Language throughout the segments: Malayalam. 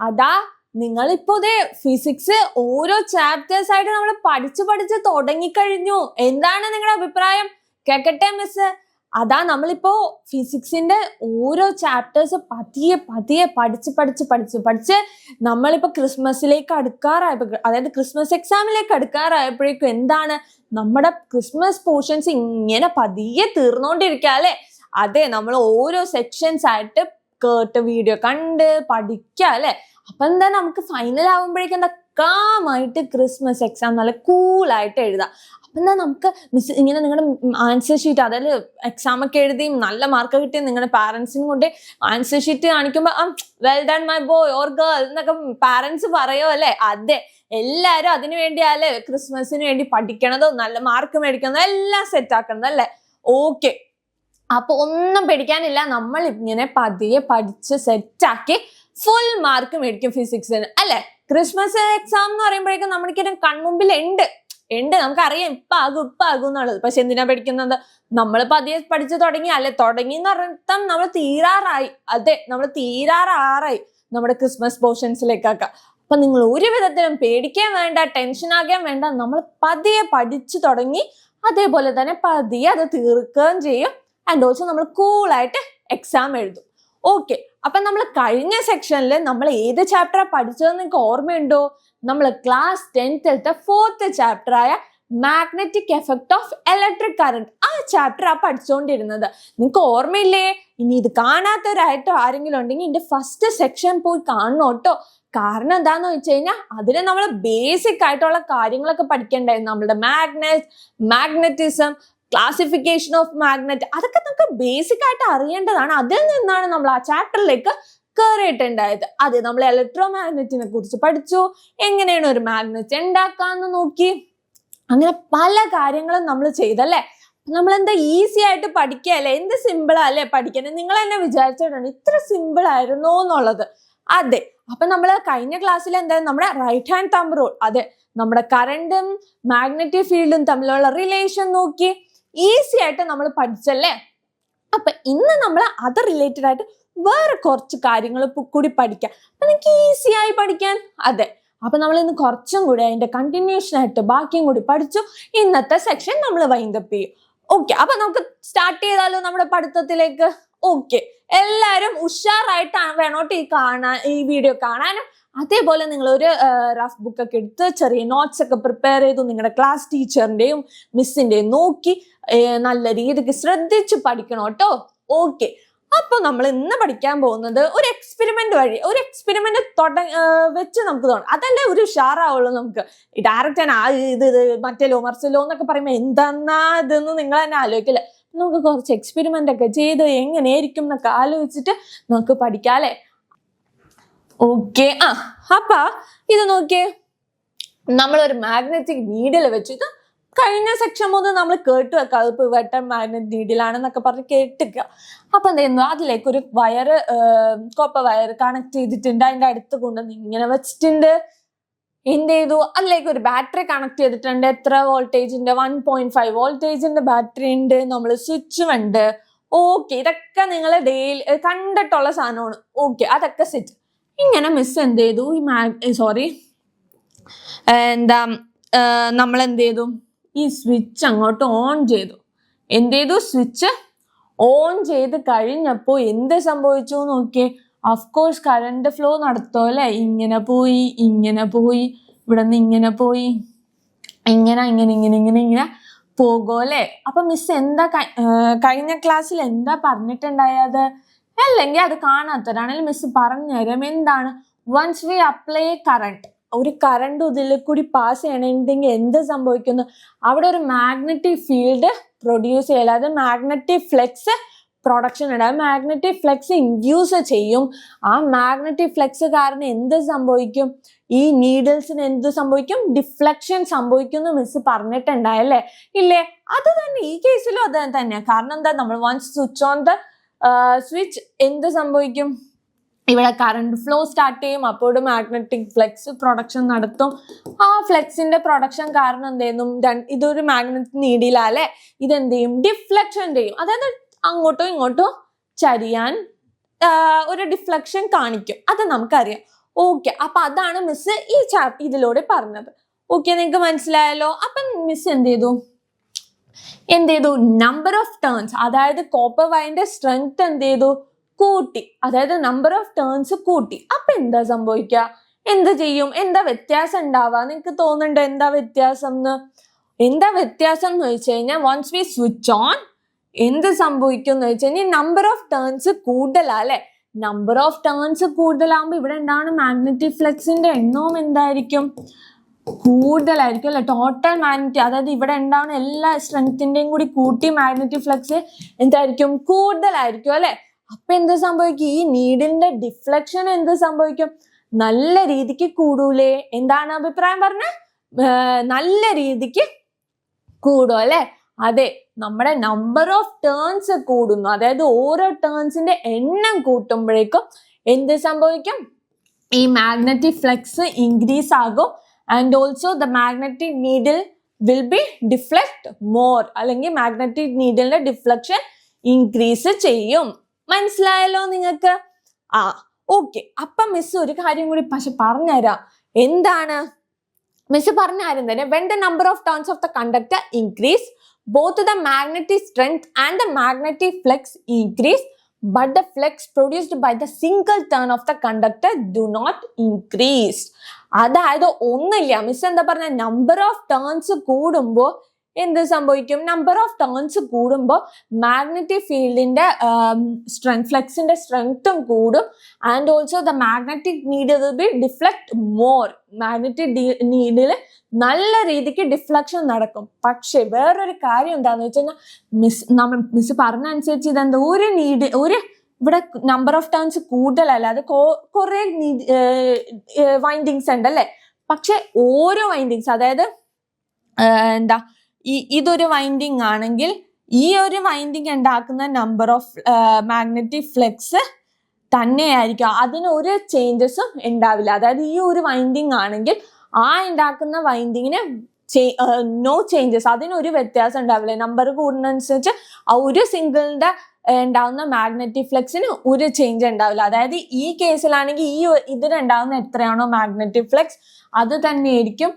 അതാ നിങ്ങളിപ്പോ ഫിസിക്സ് ഓരോ ചാപ്റ്റേഴ്സ് ആയിട്ട് നമ്മൾ പഠിച്ച് തുടങ്ങിക്കഴിഞ്ഞു. എന്താണ് നിങ്ങളുടെ അഭിപ്രായം? കേക്കട്ടെ മിസ്. അതാ നമ്മളിപ്പോ ഫിസിക്സിന്റെ ഓരോ ചാപ്റ്റേഴ്സ് പതിയെ പഠിച്ച് നമ്മളിപ്പോ ക്രിസ്മസിലേക്ക് അടുക്കാറായപ്പോ, അതായത് ക്രിസ്മസ് എക്സാമിലേക്ക് അടുക്കാറായപ്പോഴേക്കും എന്താണ് നമ്മുടെ ക്രിസ്മസ് പോർഷൻസ് ഇങ്ങനെ പതിയെ തീർന്നുകൊണ്ടിരിക്കുക അല്ലെ? അതെ, നമ്മൾ ഓരോ സെക്ഷൻസ് ആയിട്ട് കേട്ട് വീഡിയോ കണ്ട് പഠിക്കുക അല്ലെ? അപ്പൊ എന്താ നമുക്ക് ഫൈനൽ ആവുമ്പോഴേക്കും എന്താ കാമായിട്ട് ക്രിസ്മസ് എക്സാം നല്ല കൂളായിട്ട് എഴുതാം. അപ്പൊ എന്താ നമുക്ക് മിസ് ഇങ്ങനെ നിങ്ങളുടെ ആൻസർ ഷീറ്റ്, അതായത് എക്സാം ഒക്കെ എഴുതി നല്ല മാർക്ക് കിട്ടിയ നിങ്ങളുടെ പാരന്റ്സിനും കൊണ്ട് ആൻസർ ഷീറ്റ് കാണിക്കുമ്പോ well done my boy or girl എന്നൊക്കെ പാരന്റ്സ് പറയോ അല്ലെ? അതെ, എല്ലാരും അതിനു വേണ്ടിയല്ലേ ക്രിസ്മസിന് വേണ്ടി പഠിക്കണതും നല്ല മാർക്ക് മേടിക്കുന്നതും എല്ലാം സെറ്റ് ആക്കണത് അല്ലെ? ഓക്കെ, അപ്പൊ ഒന്നും പേടിക്കാനില്ല. നമ്മൾ ഇങ്ങനെ പതിയെ പഠിച്ച് സെറ്റാക്കി ഫുൾ മാർക്ക് മേടിക്കും ഫിസിക്സിന് അല്ലെ? ക്രിസ്മസ് എക്സാം എന്ന് പറയുമ്പോഴേക്കും നമ്മൾക്ക് കൺമുമ്പിൽ ഉണ്ട്, നമുക്കറിയാം ഇപ്പൊ ആകും എന്നുള്ളത്. പക്ഷെ എന്തിനാ പഠിക്കുന്നത്? നമ്മൾ പതിയെ പഠിച്ചു തുടങ്ങി അല്ലെ? തുടങ്ങി എന്ന് പറഞ്ഞാൽ നമ്മൾ തീരാറായി. അതെ, നമ്മൾ തീരാറായി നമ്മുടെ ക്രിസ്മസ് പോർഷൻസിലേക്കൊക്കെ. അപ്പൊ നിങ്ങൾ ഒരു വിധത്തിലും പേടിക്കാൻ വേണ്ട, ടെൻഷൻ ആകാൻ വേണ്ട. നമ്മൾ പതിയെ പഠിച്ചു തുടങ്ങി അതേപോലെ തന്നെ പതിയെ അത് തീർക്കുകയും ചെയ്യും. ആൻഡ് ഓൾസോ നമ്മൾ കൂളായിട്ട് എക്സാം എഴുതും. ഓക്കെ, അപ്പൊ നമ്മൾ കഴിഞ്ഞ സെക്ഷനിൽ നമ്മൾ ഏത് ചാപ്റ്ററാ പഠിച്ചതെന്ന് നിങ്ങൾക്ക് ഓർമ്മയുണ്ടോ? നമ്മൾ ക്ലാസ് 10th 4th ചാപ്റ്റർ ആയ magnetic effect of electric current, ആ ചാപ്റ്റർ പഠിച്ചുകൊണ്ടിരുന്നത്. നിങ്ങൾക്ക് ഓർമ്മയില്ലേ? ഇനി ഇത് കാണാത്തവരായിട്ടോ ആരെങ്കിലും ഉണ്ടെങ്കിൽ ഇതിന്റെ ഫസ്റ്റ് സെക്ഷൻ പോയി കാണണം കേട്ടോ. കാരണം എന്താന്ന് വെച്ച് കഴിഞ്ഞാൽ അതിൽ നമ്മൾ ബേസിക് ആയിട്ടുള്ള കാര്യങ്ങളൊക്കെ പഠിക്കണ്ടായിരുന്നു. നമ്മളുടെ മാഗ്നറ്റിസം, ക്ലാസിഫിക്കേഷൻ ഓഫ് മാഗ്നറ്റ്, അതൊക്കെ നമുക്ക് ബേസിക് ആയിട്ട് അറിയേണ്ടതാണ്. അതിൽ നിന്നാണ് നമ്മൾ ആ ചാപ്റ്ററിലേക്ക് കയറിയിട്ടുണ്ടായത്. അതെ, നമ്മൾ ഇലക്ട്രോ മാഗ്നറ്റിനെ കുറിച്ച് പഠിച്ചു, എങ്ങനെയാണ് ഒരു മാഗ്നറ്റ് ഉണ്ടാക്കാന്ന് നോക്കി, അങ്ങനെ പല കാര്യങ്ങളും നമ്മൾ ചെയ്തല്ലേ. നമ്മൾ എന്താ ഈസി ആയിട്ട് പഠിക്കല്ലേ? എന്ത് സിമ്പിളാ അല്ലേ പഠിക്കുന്നത്? നിങ്ങൾ തന്നെ വിചാരിച്ചിട്ടാണ് ഇത്ര സിമ്പിൾ ആയിരുന്നോ എന്നുള്ളത്. അതെ, അപ്പൊ നമ്മൾ കഴിഞ്ഞ ക്ലാസ്സിൽ എന്തായാലും നമ്മുടെ റൈറ്റ് ഹാൻഡ് തമ്പ് റൂൾ, അതെ, നമ്മുടെ കറണ്ടും മാഗ്നറ്റിക് ഫീൽഡും തമ്മിലുള്ള റിലേഷൻ നോക്കി ഈസി ആയിട്ട് നമ്മൾ പഠിച്ചല്ലേ. അപ്പൊ ഇന്ന് നമ്മൾ അത് റിലേറ്റഡ് ആയിട്ട് വേറെ കുറച്ച് കാര്യങ്ങൾ കൂടി പഠിക്കാം. അപ്പൊ നിങ്ങൾക്ക് ഈസി ആയി പഠിക്കാൻ. അതെ, അപ്പൊ നമ്മൾ ഇന്ന് കുറച്ചും കൂടി അതിന്റെ കണ്ടിന്യൂഷൻ ആയിട്ട് ബാക്കിയും കൂടി പഠിച്ചു. ഇന്നത്തെ സെക്ഷൻ നമ്മൾ വൈൻഡപ്പ് ചെയ്യും. ഓക്കെ, അപ്പൊ നമുക്ക് സ്റ്റാർട്ട് ചെയ്താലോ നമ്മുടെ പഠിത്തത്തിലേക്ക്? ഓക്കെ, എല്ലാരും ഉഷാറായിട്ടാണ് വേണോട്ട് ഈ വീഡിയോ കാണാനും. അതേപോലെ നിങ്ങൾ ഒരു റഫ് ബുക്ക് ഒക്കെ എടുത്ത് ചെറിയ നോട്ട്സ് ഒക്കെ പ്രിപ്പയർ ചെയ്തു നിങ്ങളുടെ ക്ലാസ് ടീച്ചറിന്റെയും മിസ്സിന്റെയും നോക്കി നല്ല രീതിക്ക് ശ്രദ്ധിച്ച് പഠിക്കണം കേട്ടോ. ഓക്കെ, അപ്പൊ നമ്മൾ ഇന്ന് പഠിക്കാൻ പോകുന്നത് ഒരു എക്സ്പെരിമെന്റ് വഴി, ഒരു എക്സ്പെരിമെന്റ് വെച്ച് നമുക്ക് തോന്നും, അതല്ലേ ഒരു ഉഷാറാവുള്ളൂ. നമുക്ക് ഡയറക്റ്റ് ഇത് മറ്റേലോ മറിച്ചല്ലോ എന്നൊക്കെ പറയുമ്പോ എന്താന്നാ ഇതെന്ന് നിങ്ങൾ തന്നെ ആലോചിക്കില്ല. നമുക്ക് കുറച്ച് എക്സ്പെരിമെന്റ് ഒക്കെ ചെയ്ത് എങ്ങനെയായിരിക്കും എന്നൊക്കെ ആലോചിച്ചിട്ട് നമുക്ക് പഠിക്കാം അല്ലെ? ഓക്കെ, അപ്പൊ ഇത് നോക്കിയേ, നമ്മളൊരു മാഗ്നറ്റിക് നീഡിൽ വെച്ചിട്ട് കഴിഞ്ഞ സെക്ഷൻ മുതൽ നമ്മൾ കേട്ട് വെക്കുക. അതിപ്പോ വെട്ടം മാഗ്നറ്റിക് നീഡിലാണെന്നൊക്കെ പറഞ്ഞ് കേട്ടിക്കുക. അപ്പൊ എന്ത് ചെയ്യുന്നു, അതിലേക്ക് ഒരു വയറ്, കോപ്പർ വയർ കണക്ട് ചെയ്തിട്ടുണ്ട്. അതിന്റെ അടുത്ത് കൊണ്ടുവന്ന് ഇങ്ങനെ വെച്ചിട്ടുണ്ട്. എന്ത് ചെയ്തു, അതിലേക്ക് ഒരു ബാറ്ററി കണക്ട് ചെയ്തിട്ടുണ്ട്. എത്ര വോൾട്ടേജിന്റെ? 1.5 വോൾട്ടേജിന്റെ ബാറ്ററി ഉണ്ട്. നമ്മൾ സ്വിച്ചും ഉണ്ട്. ഓക്കെ, ഇതൊക്കെ നിങ്ങൾ ഡെയിലി കണ്ടിട്ടുള്ള സാധനമാണ്. ഓക്കെ, അതൊക്കെ സെറ്റ്. ഇങ്ങനെ മിസ് എന്ത് ചെയ്തു, നമ്മൾ എന്ത് ചെയ്തു, ഈ സ്വിച്ച് അങ്ങോട്ട് ഓൺ ചെയ്തു. എന്ത് ചെയ്തു, സ്വിച്ച് ഓൺ ചെയ്ത് കഴിഞ്ഞപ്പോ എന്ത് സംഭവിച്ചു നോക്കിയേ. അഫ്കോഴ്സ് കറണ്ട് ഫ്ലോ നടത്തും അല്ലെ? ഇങ്ങനെ പോയി ഇവിടെ നിന്ന് ഇങ്ങനെ പോയി, ഇങ്ങനെ പോകും അല്ലെ? അപ്പൊ മിസ് എന്താ കഴിഞ്ഞ ക്ലാസ്സിൽ എന്താ പറഞ്ഞിട്ടുണ്ടായത്? അല്ലെങ്കിൽ അത് കാണാത്തവരാണെങ്കിൽ മിസ് പറഞ്ഞുതരാം. എന്താണ്, വൺസ് വി അപ്ലൈ കറണ്ട്, ഒരു കറണ്ട് ഇതിൽ കൂടി പാസ് ചെയ്യണമെങ്കിൽ എന്ത് സംഭവിക്കുന്നു, അവിടെ ഒരു മാഗ്നറ്റിക് ഫീൽഡ് പ്രൊഡ്യൂസ് ചെയ്യല, അത് മാഗ്നറ്റിക് ഫ്ലെക്സ് പ്രൊഡക്ഷൻ ഉണ്ടാകും. മാഗ്നറ്റിക് ഫ്ലെക്സ് ഇൻഡ്യൂസ് ചെയ്യും. ആ മാഗ്നറ്റിക് ഫ്ലെക്സ് കാരണം എന്ത് സംഭവിക്കും, ഈ നീഡിൽസിന് എന്ത് സംഭവിക്കും, ഡിഫ്ലക്ഷൻ സംഭവിക്കും എന്ന് മിസ് പറഞ്ഞിട്ടുണ്ടായല്ലേ? ഇല്ലേ? അത് തന്നെ ഈ കേസിലും അത് തന്നെയാണ്. കാരണം എന്താ, നമ്മൾ once switch on the switch എന്ത് സംഭവിക്കും, ഇവിടെ കറണ്ട് ഫ്ലോ സ്റ്റാർട്ട് ചെയ്യും. അപ്പോൾ മാഗ്നറ്റിക് ഫ്ലെക്സ് പ്രൊഡക്ഷൻ നടത്തും. ആ ഫ്ലെക്സിന്റെ പ്രൊഡക്ഷൻ കാരണം എന്ത് ചെയ്യുന്നു, ഇതൊരു മാഗ്നറ്റിക് നീഡിലല്ലേ, ഇതെന്ത് ചെയ്യും, ഡിഫ്ലക്ഷൻ ചെയ്യും. അതായത് അങ്ങോട്ടോ ഇങ്ങോട്ടോ ചരിയാൻ ഒരു ഡിഫ്ലക്ഷൻ കാണിക്കും. അത് നമുക്കറിയാം. ഓക്കെ, അപ്പൊ അതാണ് മിസ് ഈ ഇതിലൂടെ പറഞ്ഞത്. ഓക്കെ, നിങ്ങൾക്ക് മനസ്സിലായല്ലോ. അപ്പം മിസ് എന്ത് ചെയ്തു, നമ്പർ ഓഫ് ടേൺസ്, അതായത് കോപ്പർ വയറിന്റെ സ്ട്രെങ്ത് എന്ത് ചെയ്തു, കൂട്ടി. അതായത് നമ്പർ ഓഫ് ടേൺസ് കൂട്ടി. അപ്പൊ എന്താ സംഭവിക്കുക, എന്ത് ചെയ്യും, എന്താ വ്യത്യാസം ഉണ്ടാവുക? നിങ്ങൾക്ക് തോന്നുന്നുണ്ടോ എന്താ വ്യത്യാസം എന്ന് വെച്ച് കഴിഞ്ഞാൽ വൺസ് വി സ്വിച്ച് ഓൺ എന്ത് സംഭവിക്കും എന്ന് വെച്ച് കഴിഞ്ഞാൽ നമ്പർ ഓഫ് ടേൺസ് കൂടുതലാ അല്ലെ. നമ്പർ ഓഫ് ടേൺസ് കൂടുതലാകുമ്പോൾ ഇവിടെ എന്താണ്, മാഗ്നറ്റിക് ഫ്ലക്സിന്റെ എണ്ണവും എന്തായിരിക്കും, കൂടുതലായിരിക്കും അല്ലെ. ടോട്ടൽ മാഗ്നറ്റിക്, അതായത് ഇവിടെ ഉണ്ടാവുന്ന എല്ലാ സ്ട്രെങ്ത്തിന്റെയും കൂടി കൂട്ടി മാഗ്നറ്റിക് ഫ്ലക്സ് എന്തായിരിക്കും, കൂടുതലായിരിക്കും അല്ലെ. അപ്പൊ എന്ത് സംഭവിക്കും, ഈ നീഡിലിന്റെ ഡിഫ്ലക്ഷൻ എന്ത് സംഭവിക്കും, നല്ല രീതിക്ക് കൂടൂലേ? എന്താണ് അഭിപ്രായം പറഞ്ഞ, നല്ല രീതിക്ക് കൂടും അല്ലെ. അതെ, നമ്മുടെ നമ്പർ ഓഫ് ടേൺസ് കൂടുന്നു, അതായത് ഓരോ ടേൺസിന്റെ എണ്ണം കൂട്ടുമ്പോഴേക്കും എന്ത് സംഭവിക്കും, ഈ മാഗ്നറ്റിക് ഫ്ലക്സ് ഇൻക്രീസ് ആകും. And also the magnetic needle will be deflect more, അല്ലെങ്കിൽ മാഗ്നറ്റിക് നീഡിലിന്റെ ഡിഫ്ലക്ഷൻ ഇൻക്രീസ് ചെയ്യും. മനസ്സിലായല്ലോ നിങ്ങൾക്ക്? ഓക്കെ, അപ്പൊ മിസ് ഒരു കാര്യം കൂടി പക്ഷെ പറഞ്ഞുതരാം. എന്താണ് മിസ് പറഞ്ഞാരും തന്നെ, when the number of turns of the conductor increase, both the magnetic strength and the magnetic flux increase, but the flux produced by the single turn of the conductor do not increase. അതായത് ഒന്നുമില്ല, മിസ് എന്താ പറഞ്ഞ, നമ്പർ ഓഫ് ടേൺസ് കൂടുമ്പോൾ എന്ത് സംഭവിക്കും, നമ്പർ ഓഫ് ടേൺസ് കൂടുമ്പോൾ മാഗ്നറ്റിക് ഫീൽഡിന്റെ സ്ട്രെങ്ത്, ഫ്ലക്സിന്റെ സ്ട്രെങ്ത്തും കൂടും. And also the magnetic needle will be deflect more, magnetic needle നല്ല രീതിക്ക് ഡിഫ്ലക്ഷൻ നടക്കും. പക്ഷെ വേറൊരു കാര്യം എന്താന്ന് വെച്ച് കഴിഞ്ഞാൽ മിസ് പറഞ്ഞ അനുസരിച്ച് ഇതെന്താ, ഒരു ഇവിടെ നമ്പർ ഓഫ് ടേൺസ് കൂടുതലല്ല, അത് കുറെ വൈൻഡിങ്സ് ഉണ്ട് അല്ലെ. പക്ഷെ ഓരോ വൈൻഡിങ്സ്, അതായത് എന്താ, ഇതൊരു വൈൻഡിങ് ആണെങ്കിൽ ഈ ഒരു വൈൻഡിങ് ഉണ്ടാക്കുന്ന നമ്പർ ഓഫ് മാഗ്നറ്റിക് ഫ്ലക്സ് തന്നെയായിരിക്കും, അതിന് ഒരു ചേഞ്ചസും ഉണ്ടാവില്ല. അതായത് ഈ ഒരു വൈൻഡിങ് ആണെങ്കിൽ ആ ഉണ്ടാക്കുന്ന വൈൻഡിങ്ങിന് നോ ചേഞ്ചസ്, അതിനൊരു വ്യത്യാസം ഉണ്ടാവില്ല. നമ്പർ കൂടുന്നതനുസരിച്ച് ആ ഒരു സിംഗിളിന്റെ ഉണ്ടാവുന്ന മാഗ്നറ്റിക് ഫ്ലക്സിന് ഒരു ചേഞ്ച് ഉണ്ടാവില്ല. അതായത് ഈ കേസിലാണെങ്കിൽ ഇതിനുണ്ടാവുന്ന എത്രയാണോ മാഗ്നറ്റിക് ഫ്ലക്സ് അത് തന്നെയായിരിക്കും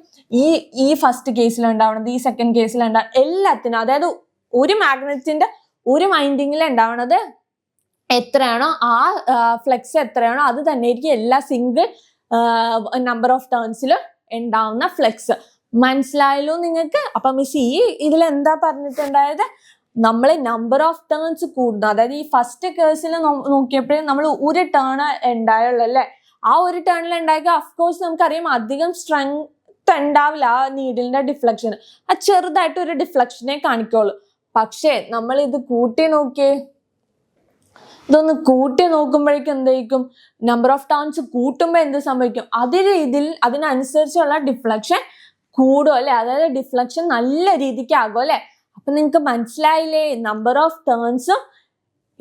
ഈ ഫസ്റ്റ് കേസിൽ ഉണ്ടാവുന്നത്, ഈ സെക്കൻഡ് കേസിൽ ഉണ്ടാവുന്നത്, എല്ലാത്തിനും. അതായത് ഒരു മാഗ്നറ്റിന്റെ ഒരു വൈൻഡിങ്ങിൽ ഉണ്ടാവുന്നത് എത്രയാണോ ആ ഫ്ലക്സ് എത്രയാണോ അത് തന്നെയായിരിക്കും എല്ലാ സിംഗിൾ നമ്പർ ഓഫ് ടേൺസിലും ഉണ്ടാവുന്ന ഫ്ലക്സ്. മനസ്സിലായല്ലോ നിങ്ങൾക്ക്? അപ്പൊ മിസ് ഇതിൽ എന്താ പറഞ്ഞിട്ടുണ്ടായത്, നമ്മൾ നമ്പർ ഓഫ് ടേൺസ് കൂടുന്നു. അതായത് ഈ ഫസ്റ്റ് കേസിൽ നോക്കിയപ്പോഴും നമ്മൾ ഒരു ടേൺ ഉണ്ടായുള്ളൂ അല്ലെ. ആ ഒരു ടേണിൽ ഉണ്ടാക്കുക അഫ്കോഴ്സ് നമുക്കറിയാം അധികം സ്ട്രെങ്ത് ഉണ്ടാവില്ല ആ നീഡിലിന്റെ ഡിഫ്ലക്ഷന്, ആ ചെറുതായിട്ട് ഒരു ഡിഫ്ലക്ഷനെ കാണിക്കുള്ളൂ. പക്ഷേ നമ്മൾ ഇത് ഇതൊന്ന് കൂട്ടി നോക്കുമ്പോഴേക്കും എന്തായിരിക്കും, നമ്പർ ഓഫ് ടേൺസ് കൂട്ടുമ്പോൾ എന്ത് സംഭവിക്കും, അതിനനുസരിച്ചുള്ള ഡിഫ്ലക്ഷൻ കൂടും അല്ലെ. അതായത് ഡിഫ്ലക്ഷൻ നല്ല രീതിക്ക് ആകും അല്ലെ. അപ്പൊ നിങ്ങൾക്ക് മനസ്സിലായില്ലേ, നമ്പർ ഓഫ് ടേൺസും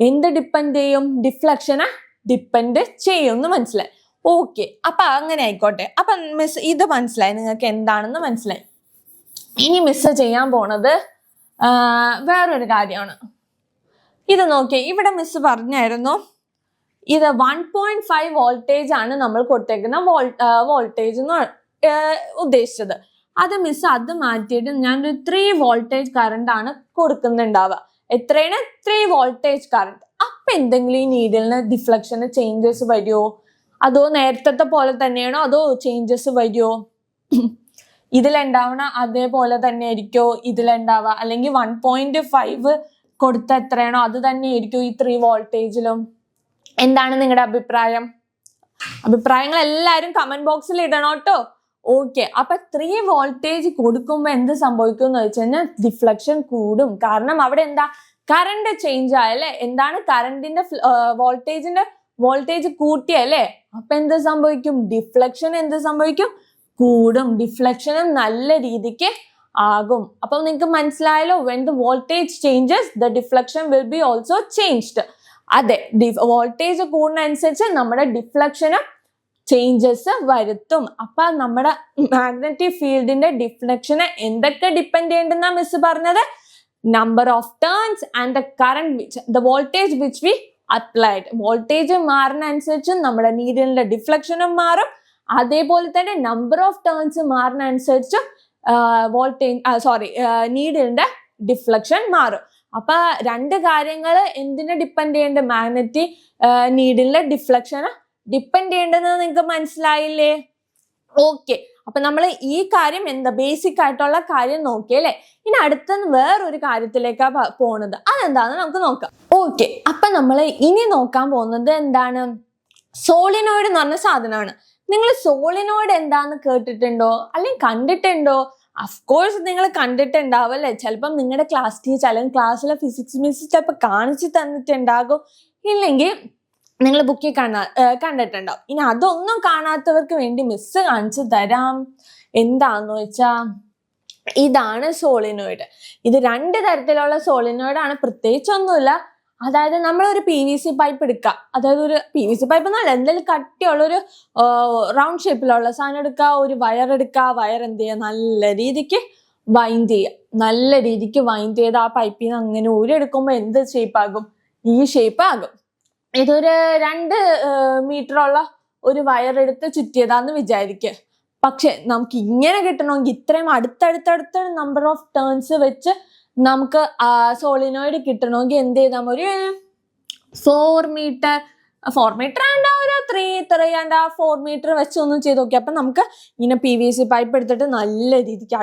എന്ത് ഡിപ്പെൻഡ് ചെയ്യും, ഡിഫ്ലക്ഷനെ ഡിപ്പെൻഡ് ചെയ്യും എന്ന് മനസ്സിലായി. ഓക്കെ, അപ്പൊ അങ്ങനെ ആയിക്കോട്ടെ. അപ്പൊ മിസ് ഇത് മനസ്സിലായി, നിങ്ങൾക്ക് എന്താണെന്ന് മനസ്സിലായി. ഇനി മിസ് ചെയ്യാൻ പോണത് വേറൊരു കാര്യമാണ്. ഇത് നോക്കിയേ, ഇവിടെ മിസ് പറഞ്ഞായിരുന്നു ഇത് 1.5 വോൾട്ടേജ് ആണ് നമ്മൾ കൊടുത്തേക്കുന്ന വോൾട്ടേജ് എന്ന് ഉദ്ദേശിച്ചത്. അത് മിസ് അത് മാറ്റിയിട്ട് ഞാനൊരു 3 വോൾട്ടേജ് കറണ്ട് ആണ് കൊടുക്കുന്നുണ്ടാവുക. എത്രയാണ്? 3 വോൾട്ടേജ് കറണ്ട്. അപ്പൊ എന്തെങ്കിലും ഈ നീഡിലിന് ഡിഫ്ലക്ഷന് ചേഞ്ചസ് വരുമോ, അതോ നേരത്തെ പോലെ തന്നെയാണോ, അതോ ചേഞ്ചസ് വരുമോ? ഇതിലുണ്ടാവണ അതേപോലെ തന്നെ ആയിരിക്കോ ഇതിലുണ്ടാവുക, അല്ലെങ്കിൽ 1.5 കൊടുത്ത എത്രയാണോ അത് തന്നെ ആയിരിക്കും ഈ 3 വോൾട്ടേജിലും? എന്താണ് നിങ്ങളുടെ അഭിപ്രായം? അഭിപ്രായങ്ങൾ എല്ലാവരും കമന്റ് ബോക്സിൽ ഇടണം കേട്ടോ. ഓക്കെ, അപ്പൊ 3 വോൾട്ടേജ് കൊടുക്കുമ്പോൾ എന്ത് സംഭവിക്കും എന്ന് വെച്ച് കഴിഞ്ഞാൽ ഡിഫ്ലക്ഷൻ കൂടും. കാരണം അവിടെ എന്താ, കറണ്ട് ചേഞ്ച് ആയല്ലേ. എന്താണ്, കറണ്ടിന്റെ വോൾട്ടേജ് കൂട്ടിയല്ലേ. അപ്പൊ എന്ത് സംഭവിക്കും, ഡിഫ്ലക്ഷൻ എന്ത് സംഭവിക്കും, കൂടും. ഡിഫ്ലക്ഷനും നല്ല രീതിക്ക് ആകും. അപ്പൊ നിങ്ങൾക്ക് മനസ്സിലായല്ലോ, when the voltage changes the deflection will be also changed. അതെ, വോൾട്ടേജ് കൂടുന്നതനുസരിച്ച് നമ്മുടെ ഡിഫ്ലക്ഷനും ചേഞ്ചസ് വരുത്തും. അപ്പൊ നമ്മുടെ മാഗ്നറ്റിക് ഫീൽഡിന്റെ ഡിഫ്ലക്ഷനെ എന്തൊക്കെ ഡിപ്പെൻഡ് ചെയ്യേണ്ടെന്നാ മിസ് പറഞ്ഞത്, number of turns and the current the voltage which we applied. Voltage മാറുന്ന അനുസരിച്ച് നമ്മുടെ നീഡിലിന്റെ ഡിഫ്ലക്ഷനും മാറും. അതേപോലെ തന്നെ നമ്പർ ഓഫ് ടേൺസ് മാറുന്ന അനുസരിച്ച് നീഡിലിന്റെ ഡിഫ്ലക്ഷൻ മാറും. അപ്പൊ രണ്ട് കാര്യങ്ങൾ എന്തിനെ ഡിപ്പെൻഡ് ചെയ്യേണ്ടത്? മാഗ്നറ്റിക് നീഡിലിന്റെ ഡിഫ്ലക്ഷന് ഡിപ്പെൻഡ് ചെയ്യേണ്ടതെന്ന് നിങ്ങൾക്ക് മനസ്സിലായില്ലേ? ഓക്കെ, അപ്പൊ നമ്മൾ ഈ കാര്യം എന്താ ബേസിക് ആയിട്ടുള്ള കാര്യം നോക്കിയല്ലേ. ഇനി അടുത്ത വേറൊരു കാര്യത്തിലേക്കാ പോണത്. അതെന്താന്ന് നമുക്ക് നോക്കാം. ഓക്കെ, അപ്പൊ നമ്മൾ ഇനി നോക്കാൻ പോകുന്നത് എന്താണ്? സോളിനോയിഡ് എന്ന് പറഞ്ഞ സാധനമാണ്. നിങ്ങൾ സോളിനോയിഡ് എന്താന്ന് കേട്ടിട്ടുണ്ടോ അല്ലെങ്കിൽ കണ്ടിട്ടുണ്ടോ? അഫ്കോഴ്സ് നിങ്ങൾ കണ്ടിട്ടുണ്ടാവും അല്ലെ. ചിലപ്പം നിങ്ങളുടെ ക്ലാസ് ടീച്ചർ അല്ലെങ്കിൽ ക്ലാസ്സിലെ ഫിസിക്സ് മിസ് ചിലപ്പോൾ കാണിച്ചു തന്നിട്ടുണ്ടാകും, ഇല്ലെങ്കിൽ നിങ്ങൾ ബുക്കിൽ കണ്ടിട്ടുണ്ടാവും. ഇനി അതൊന്നും കാണാത്തവർക്ക് വേണ്ടി മിസ് കാണിച്ചു തരാം. എന്താന്ന് വെച്ചാ ഇതാണ് സോളിനോയിഡ്. ഇത് രണ്ട് തരത്തിലുള്ള സോളിനോയിഡ് ആണ്, പ്രത്യേകിച്ചൊന്നുമില്ല. അതായത് നമ്മളൊരു PVC പൈപ്പ് എടുക്കുക, അതായത് ഒരു PVC പൈപ്പ് എന്നല്ല, എന്തെങ്കിലും കട്ടിയുള്ളൊരു റൗണ്ട് ഷേപ്പിലുള്ള സാധനം എടുക്കുക, ഒരു വയർ എടുക്കുക. വയർ എന്ത് ചെയ്യുക? നല്ല രീതിക്ക് വൈൻഡ് ചെയ്യുക. നല്ല രീതിക്ക് വൈൻഡ് ചെയ്ത് ആ പൈപ്പിൽ നിന്ന് അങ്ങനെ ഊരെടുക്കുമ്പോൾ എന്ത് ഷേപ്പ് ആകും? ഈ ഷേപ്പ് ആകും. ഇതൊരു 2 മീറ്ററുള്ള ഒരു വയർ എടുത്ത് ചുറ്റിയതാന്ന് വിചാരിക്കുക. പക്ഷെ നമുക്ക് ഇങ്ങനെ കിട്ടണമെങ്കിൽ ഇത്രയും അടുത്തടുത്തടുത്ത നമ്പർ ഓഫ് ടേൺസ് വെച്ച് നമുക്ക് സോളിനോയിഡ് കിട്ടണമെങ്കിൽ എന്ത് ചെയ്താൽ ഒരു 4 മീറ്റർ ആൻഡ് ഒരു 3.5-4 മീറ്റർ വെച്ച് ഒന്നും ചെയ്ത് നോക്കി. അപ്പൊ നമുക്ക് ഇങ്ങനെ PVC പൈപ്പ് എടുത്തിട്ട് നല്ല രീതിക്ക്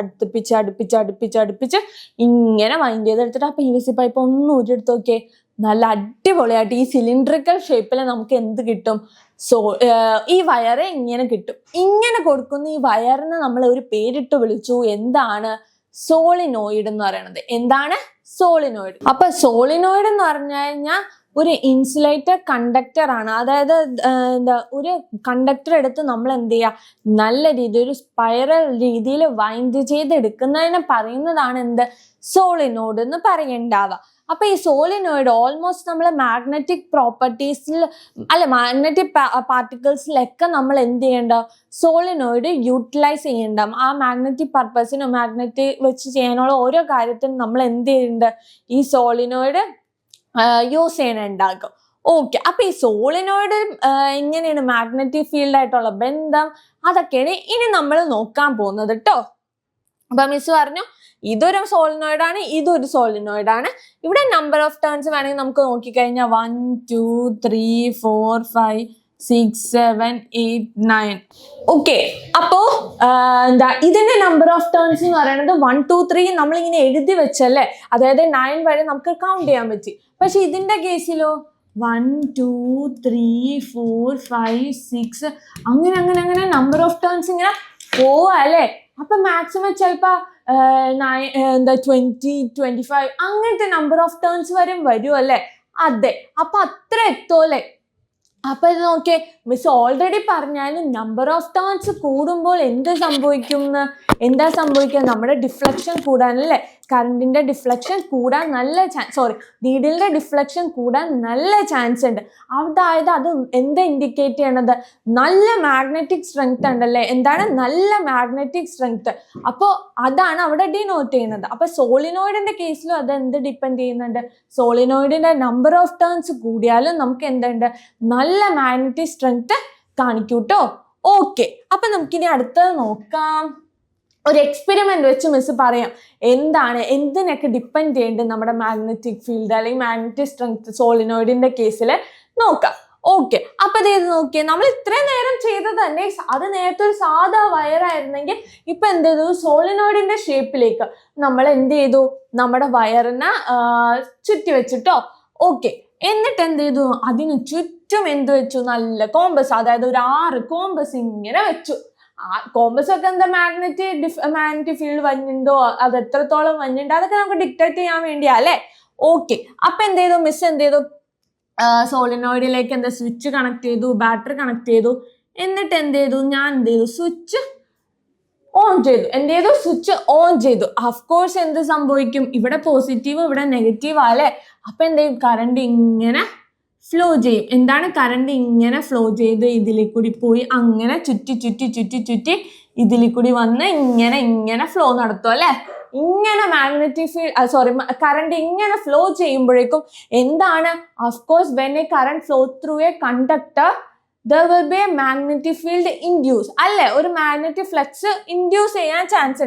അടുപ്പിച്ച് ഇങ്ങനെ വൈൻഡ് ചെയ്തെടുത്തിട്ട് ആ PVC പൈപ്പ് ഒന്നും ഊരെടുത്ത് നോക്കിയേ. നല്ല അടിപൊളിയായിട്ട് ഈ സിലിണ്ടറിക്കൽ ഷേപ്പിൽ നമുക്ക് എന്ത് കിട്ടും? ഈ വയറ് ഇങ്ങനെ കിട്ടും. ഇങ്ങനെ കൊടുക്കുന്ന ഈ വയറിന് നമ്മൾ ഒരു പേരിട്ട് വിളിച്ചു. എന്താണ്? സോളിനോയിഡ് എന്ന് പറയുന്നത്. എന്താണ്? സോളിനോയിഡ്. അപ്പൊ സോളിനോയിഡ് എന്ന് പറഞ്ഞു കഴിഞ്ഞാൽ ഒരു ഇൻസുലേറ്റർ കണ്ടക്ടർ ആണ്. അതായത് ഒരു കണ്ടക്ടർ എടുത്ത് നമ്മൾ എന്ത് ചെയ്യുക? നല്ല രീതിയിൽ ഒരു സ്പൈറൽ രീതിയിൽ വൈൻഡ് ചെയ്തെടുക്കുന്നതിനെ പറയുന്നതാണ് എന്ത്? സോളിനോയിഡ് എന്ന് പറയണ്ടാവുക. അപ്പൊ ഈ സോളിനോയിഡ് ഓൾമോസ്റ്റ് നമ്മൾ മാഗ്നറ്റിക് പ്രോപ്പർട്ടീസിൽ മാഗ്നറ്റിക് പാർട്ടിക്കിൾസിലൊക്കെ നമ്മൾ എന്ത് ചെയ്യേണ്ട? സോളിനോയിഡ് യൂട്ടിലൈസ് ചെയ്യേണ്ട. ആ മാഗ്നറ്റിക് പർപ്പസിന് മാഗ്നറ്റിക് വെച്ച് ചെയ്യാനുള്ള ഓരോ കാര്യത്തിനും നമ്മൾ എന്ത് ചെയ്യേണ്ട? ഈ സോളിനോയിഡ് യൂസ് ചെയ്യണുണ്ടാകും. ഓക്കെ, അപ്പൊ ഈ സോളിനോയിഡ് എങ്ങനെയാണ് മാഗ്നറ്റിക് ഫീൽഡ് ആയിട്ടുള്ള ബന്ധം, അതൊക്കെയാണ് ഇനി നമ്മൾ നോക്കാൻ പോകുന്നത് കേട്ടോ. അപ്പൊ മിസ് പറഞ്ഞു ഇതൊരു സോളിനോയിഡ് ആണ്, ഇതൊരു സോളിനോയിഡ് ആണ്. ഇവിടെ നമ്പർ ഓഫ് ടേൺസ് വേണമെങ്കിൽ നമുക്ക് നോക്കിക്കഴിഞ്ഞാൽ 1 2 3 4 5 6 7 8 9. ഓക്കെ, അപ്പോ ഇതിന്റെ നമ്പർ ഓഫ് ടേൺസ് എന്ന് പറയുന്നത് 1 2 3 നമ്മളിങ്ങനെ എഴുതി വെച്ചല്ലേ, അതായത് 9 വരെ നമുക്ക് കൗണ്ട് ചെയ്യാൻ പറ്റി. പക്ഷെ ഇതിന്റെ കേസിലോ 1 2 3 4 5 6 അങ്ങനെ നമ്പർ ഓഫ് ടേൺസ് ഇങ്ങനെ പോവാ അല്ലേ. അപ്പൊ മാക്സിമം ചിലപ്പോ 20 25 അങ്ങനത്തെ നമ്പർ ഓഫ് ടേൺസ് വരും അല്ലേ. അതെ, അപ്പൊ അത്ര എത്തുമല്ലേ. അപ്പൊ ഇത് നോക്കിയേ, മിസ് ഓൾറെഡി പറഞ്ഞാലും നമ്പർ ഓഫ് ടേൺസ് കൂടുമ്പോൾ എന്താ സംഭവിക്കുക? നമ്മുടെ ഡിഫ്ലക്ഷൻ കൂടാനല്ലേ, കറണ്ടിന്റെ ഡിഫ്ലക്ഷൻ കൂടാൻ നല്ല നീഡിലിന്റെ ഡിഫ്ലക്ഷൻ കൂടാൻ നല്ല ചാൻസ് ഉണ്ട്. അതായത് അത് എന്താ ഇൻഡിക്കേറ്റ് ചെയ്യണത്? നല്ല മാഗ്നറ്റിക് സ്ട്രെങ്ത് ഉണ്ടല്ലേ. എന്താണ്? നല്ല മാഗ്നറ്റിക് സ്ട്രെങ്ത്. അപ്പോൾ അതാണ് അവിടെ ഡിനോട്ട് ചെയ്യുന്നത്. അപ്പൊ സോളിനോയിഡിന്റെ കേസിലും അത് എന്ത് ഡിപ്പെൻഡ് ചെയ്യുന്നുണ്ട്? സോളിനോയിഡിന്റെ നമ്പർ ഓഫ് ടേൺസ് കൂടിയാലും നമുക്ക് എന്തുണ്ട്? നല്ല മാഗ്നറ്റിക് സ്ട്രെങ്ത് കാണിക്കൂട്ടോ. ഓക്കെ, അപ്പൊ നമുക്കിനി അടുത്തത് നോക്കാം. ഒരു എക്സ്പെരിമെന്റ് വെച്ച് മിസ് പറയാം എന്തിനൊക്കെ ഡിപ്പെൻഡ് ചെയ്യേണ്ടത് നമ്മുടെ മാഗ്നറ്റിക് ഫീൽഡ് അല്ലെങ്കിൽ മാഗ്നറ്റിക് സ്ട്രെങ്ത് സോളിനോയിഡിന്റെ കേസിൽ നോക്കാം. ഓക്കെ, അപ്പൊ ഇത് നോക്കിയേ, നമ്മൾ ഇത്രയും നേരം ചെയ്തത് തന്നെ അത് നേരത്തെ ഒരു സാധാ വയറായിരുന്നെങ്കിൽ ഇപ്പൊ എന്ത് ചെയ്തു? സോളിനോയിഡിന്റെ ഷേപ്പിലേക്ക് നമ്മൾ എന്ത് ചെയ്തു? നമ്മുടെ വയറിനെ ചുറ്റി വെച്ചിട്ടോ. ഓക്കെ, എന്നിട്ട് എന്ത് ചെയ്തു? അതിന് ചുറ്റും എന്ത് വെച്ചു? നല്ല കോമ്പസ്, അതായത് ഒരു 6 കോമ്പസ് ഇങ്ങനെ വെച്ചു. കോമ്പസ് ഒക്കെ എന്താ മാഗ്നറ്റിക് ഫീൽഡ് വന്നിട്ടുണ്ടോ, അത് എത്രത്തോളം വന്നിട്ടുണ്ടോ, അതൊക്കെ നമുക്ക് ഡിക്റ്റേറ്റ് ചെയ്യാൻ വേണ്ടിയാ അല്ലേ. ഓക്കെ, അപ്പൊ എന്ത് ചെയ്തു? മിസ് എന്ത് ചെയ്തു? സോളിനോയിഡിലേക്ക് എന്താ സ്വിച്ച് കണക്ട് ചെയ്തു, ബാറ്ററി കണക്ട് ചെയ്തു. എന്നിട്ട് എന്ത് ചെയ്തു? ഞാൻ എന്ത് ചെയ്തു? സ്വിച്ച് ഓൺ ചെയ്തു. സ്വിച്ച് ഓൺ ചെയ്തു. അഫ്കോഴ്സ് എന്ത് സംഭവിക്കും? ഇവിടെ പോസിറ്റീവ് ഇവിടെ നെഗറ്റീവ് അല്ലേ. അപ്പൊ എന്ത് ചെയ്യും? കറണ്ട് ഇങ്ങനെ ഫ്ലോ ചെയ്യും. എന്താണ്? കറണ്ട് ഇങ്ങനെ ഫ്ലോ ചെയ്ത് ഇതിലേ കൂടി പോയി അങ്ങനെ ചുറ്റി ഇതിലേ കൂടി വന്ന് ഇങ്ങനെ ഫ്ലോ നടത്തും അല്ലേ. ഇങ്ങനെ മാഗ്നറ്റിക് ഫീൽഡ് കറണ്ട് ഇങ്ങനെ ഫ്ലോ ചെയ്യുമ്പോഴേക്കും എന്താണ്, of course when A current flow through A conductor there will be a magnetic field induce അല്ലെ, ഒരു മാഗ്നറ്റിക് ഫ്ലക്സ് ഇൻഡ്യൂസ് ചെയ്യാൻ ചാൻസ്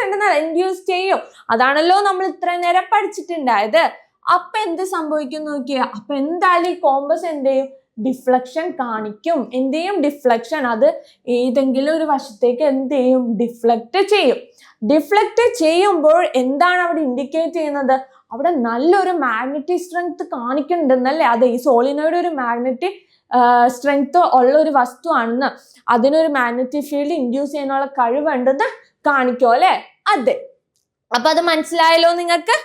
ഉണ്ടെന്നല്ല, ഇൻഡ്യൂസ് ചെയ്യും. അതാണല്ലോ നമ്മൾ ഇത്രയും നേരം പഠിച്ചിട്ടുണ്ടായത്. അപ്പൊ എന്ത് സംഭവിക്കും നോക്കിയ, അപ്പൊ എന്തായാലും ഈ കോമ്പസ് എന്ത് ചെയ്യും, ഡിഫ്ലക്ഷൻ കാണിക്കും. എന്ത് ചെയ്യും, ഡിഫ്ലക്ഷൻ. അത് ഏതെങ്കിലും ഒരു വശത്തേക്ക് എന്ത് ചെയ്യും, ഡിഫ്ലക്ട് ചെയ്യും. ഡിഫ്ലക്ട് ചെയ്യുമ്പോൾ എന്താണ് അവിടെ ഇൻഡിക്കേറ്റ് ചെയ്യുന്നത്, അവിടെ നല്ലൊരു മാഗ്നറ്റിക് സ്ട്രെങ്ത് കാണിക്കുന്നുണ്ടെന്നല്ലേ. അതെ, ഈ സോളിനോയിഡ് ഒരു മാഗ്നറ്റിക് സ്ട്രെങ്ത് ഉള്ള ഒരു വസ്തുവാണെന്ന്, അതിനൊരു മാഗ്നറ്റിക് ഫീൽഡ് ഇൻഡ്യൂസ് ചെയ്യാനുള്ള കഴിവുണ്ടെന്ന് കാണിക്കും അല്ലെ. അതെ, അപ്പൊ അത് മനസ്സിലായല്ലോ നിങ്ങൾക്ക്?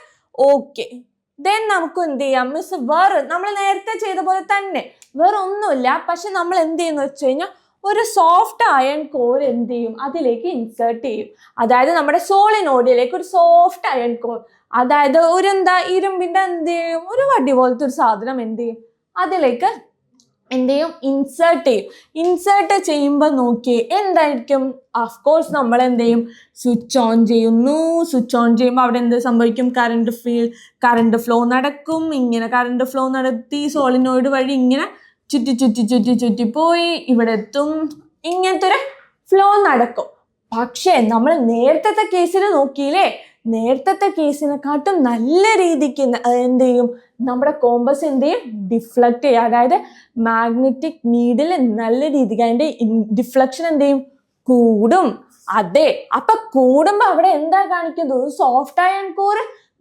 ഓക്കെ, ദെൻ നമുക്ക് എന്ത് ചെയ്യാം മിസ്, വേറെ നമ്മൾ നേരത്തെ ചെയ്ത പോലെ തന്നെ വേറെ ഒന്നുമില്ല. പക്ഷെ നമ്മൾ എന്ത് ചെയ്യുന്ന വെച്ച് കഴിഞ്ഞാൽ ഒരു സോഫ്റ്റ് അയൺ കോർ എന്ത് ചെയ്യും, അതിലേക്ക് ഇൻസേർട്ട് ചെയ്യും. അതായത് നമ്മുടെ സോളിനോയിഡിലേക്ക് ഒരു സോഫ്റ്റ് അയൺ കോർ, അതായത് ഒരു ഇരുമ്പിന്റെ എന്ത് ചെയ്യും, ഒരു വടി പോലത്തെ ഒരു സാധനം എന്ത് ചെയ്യും, അതിലേക്ക് എന്ത് ചെയ്യും, ഇൻസേർട്ട് ചെയ്യും. ഇൻസേർട്ട് ചെയ്യുമ്പോൾ നോക്കിയേ എന്തായിരിക്കും, അഫ്കോഴ്സ് നമ്മൾ എന്ത് ചെയ്യും, സ്വിച്ച് ഓൺ ചെയ്യുന്നു. സ്വിച്ച് ഓൺ ചെയ്യുമ്പോൾ അവിടെ എന്ത് സംഭവിക്കും, കറണ്ട് ഫ്ലോ നടക്കും. ഇങ്ങനെ കറണ്ട് ഫ്ലോ നടത്തി സോളിനോയിഡ് വഴി ഇങ്ങനെ ചുറ്റി പോയി ഇവിടെ എത്തും. ഇങ്ങനത്തെ ഒരു ഫ്ലോ നടക്കും. പക്ഷേ നമ്മൾ നേരത്തെ കേസിൽ നോക്കിയില്ലേ, നേരത്തെ കേസിനെക്കാട്ടും നല്ല രീതിക്ക് എന്ത് ചെയ്യും, നമ്മുടെ കോമ്പസ് എന്ത് ചെയ്യും, ഡിഫ്ലക്ട് ചെയ്യും. അതായത് മാഗ്നറ്റിക് നീഡിൽ നല്ല രീതിക്ക് അതിന്റെ ഡിഫ്ലക്ഷൻ എന്ത് ചെയ്യും, കൂടും. അതെ, അപ്പൊ കൂടുമ്പോ അവിടെ എന്താ കാണിക്കുന്നത്, സോഫ്റ്റ് അയൺ കോർ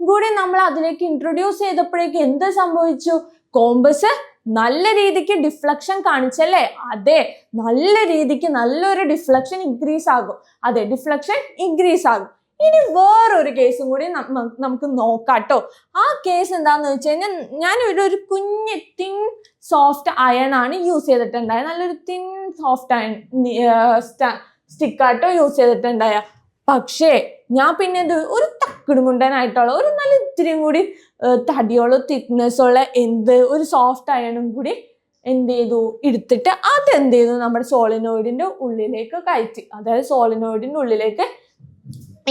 കൂടി നമ്മൾ അതിലേക്ക് ഇൻട്രൊഡ്യൂസ് ചെയ്തപ്പോഴേക്കും എന്ത് സംഭവിച്ചു, കോമ്പസ് നല്ല രീതിക്ക് ഡിഫ്ലക്ഷൻ കാണിച്ചല്ലേ. അതെ, നല്ല രീതിക്ക് നല്ലൊരു ഡിഫ്ലക്ഷൻ ഇൻക്രീസ് ആകും. അതെ, ഡിഫ്ലക്ഷൻ ഇൻക്രീസ് ആകും. ഇനി വേറൊരു കേസും കൂടി നമുക്ക് നോക്കാട്ടോ. ആ കേസ് എന്താന്ന് വെച്ച് കഴിഞ്ഞാൽ, ഞാൻ ഒരു കുഞ്ഞ് തിൻ സോഫ്റ്റ് അയൺ ആണ് യൂസ് ചെയ്തിട്ടുണ്ടായ, നല്ലൊരു തിൻ സോഫ്റ്റ് അയൺ സ്റ്റിക്കാട്ടോ യൂസ് ചെയ്തിട്ടുണ്ടായ. പക്ഷേ ഞാൻ പിന്നെ ഒരു തക്കിടുമുണ്ടനായിട്ടുള്ള ഒരു നല്ല ഇത്തിരിയും കൂടി തടിയുള്ള തിക്നെസ് ഉള്ള ഒരു സോഫ്റ്റ് അയണും കൂടി എന്ത് ചെയ്തു, എടുത്തിട്ട് അതെന്ത് ചെയ്തു, നമ്മുടെ സോളിനോയിഡിന്റെ ഉള്ളിലേക്ക് കയറ്റി. അതായത് സോളിനോയിഡിന്റെ ഉള്ളിലേക്ക്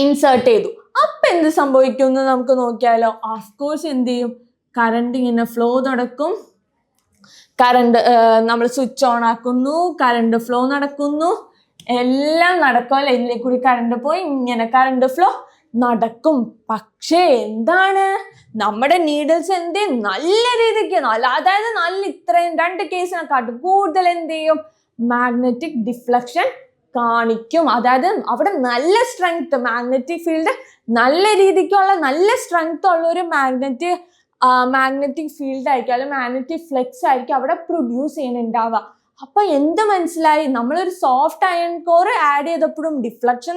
ഇൻസേർട്ട് ചെയ്തു. അപ്പൊ എന്ത് സംഭവിക്കും എന്ന് നമുക്ക് നോക്കിയാലോ. ഓഫ്കോഴ്സ് എന്ത് ചെയ്യും, കറണ്ട് ഇങ്ങനെ ഫ്ലോ നടക്കും. കറണ്ട് നമ്മൾ സ്വിച്ച് ഓൺ ആക്കുന്നു, കറണ്ട് ഫ്ലോ നടക്കുന്നു, എല്ലാം നടക്കും അല്ലെ. ഇതിലേക്ക് കൂടി കറണ്ട് പോയി ഇങ്ങനെ കറണ്ട് ഫ്ലോ നടക്കും. പക്ഷേ എന്താണ്, നമ്മുടെ നീഡിൽസ് എന്ത് ചെയ്യും, നല്ല രീതിക്ക് അതായത് നല്ല ഇത്രയും രണ്ട് കേസിനെക്കാട്ടും കൂടുതൽ എന്ത് ചെയ്യും, മാഗ്നറ്റിക് ഡിഫ്ലക്ഷൻ കാണിക്കും. അതായത് അവിടെ നല്ല സ്ട്രെങ്ത്, മാഗ്നറ്റിക് ഫീൽഡ് നല്ല രീതിക്കുള്ള നല്ല സ്ട്രെങ്ത് ഉള്ള ഒരു മാഗ്നറ്റിക് ഫീൽഡ് ആയിരിക്കും, അല്ലെങ്കിൽ മാഗ്നറ്റിക് ഫ്ലെക്സ് ആയിരിക്കും അവിടെ പ്രൊഡ്യൂസ് ചെയ്യുന്നുണ്ടാവുക. അപ്പൊ എന്ത് മനസ്സിലായി, നമ്മളൊരു സോഫ്റ്റ് അയൺ കോർ ആഡ് ചെയ്തപ്പോഴും ഡിഫ്ലക്ഷൻ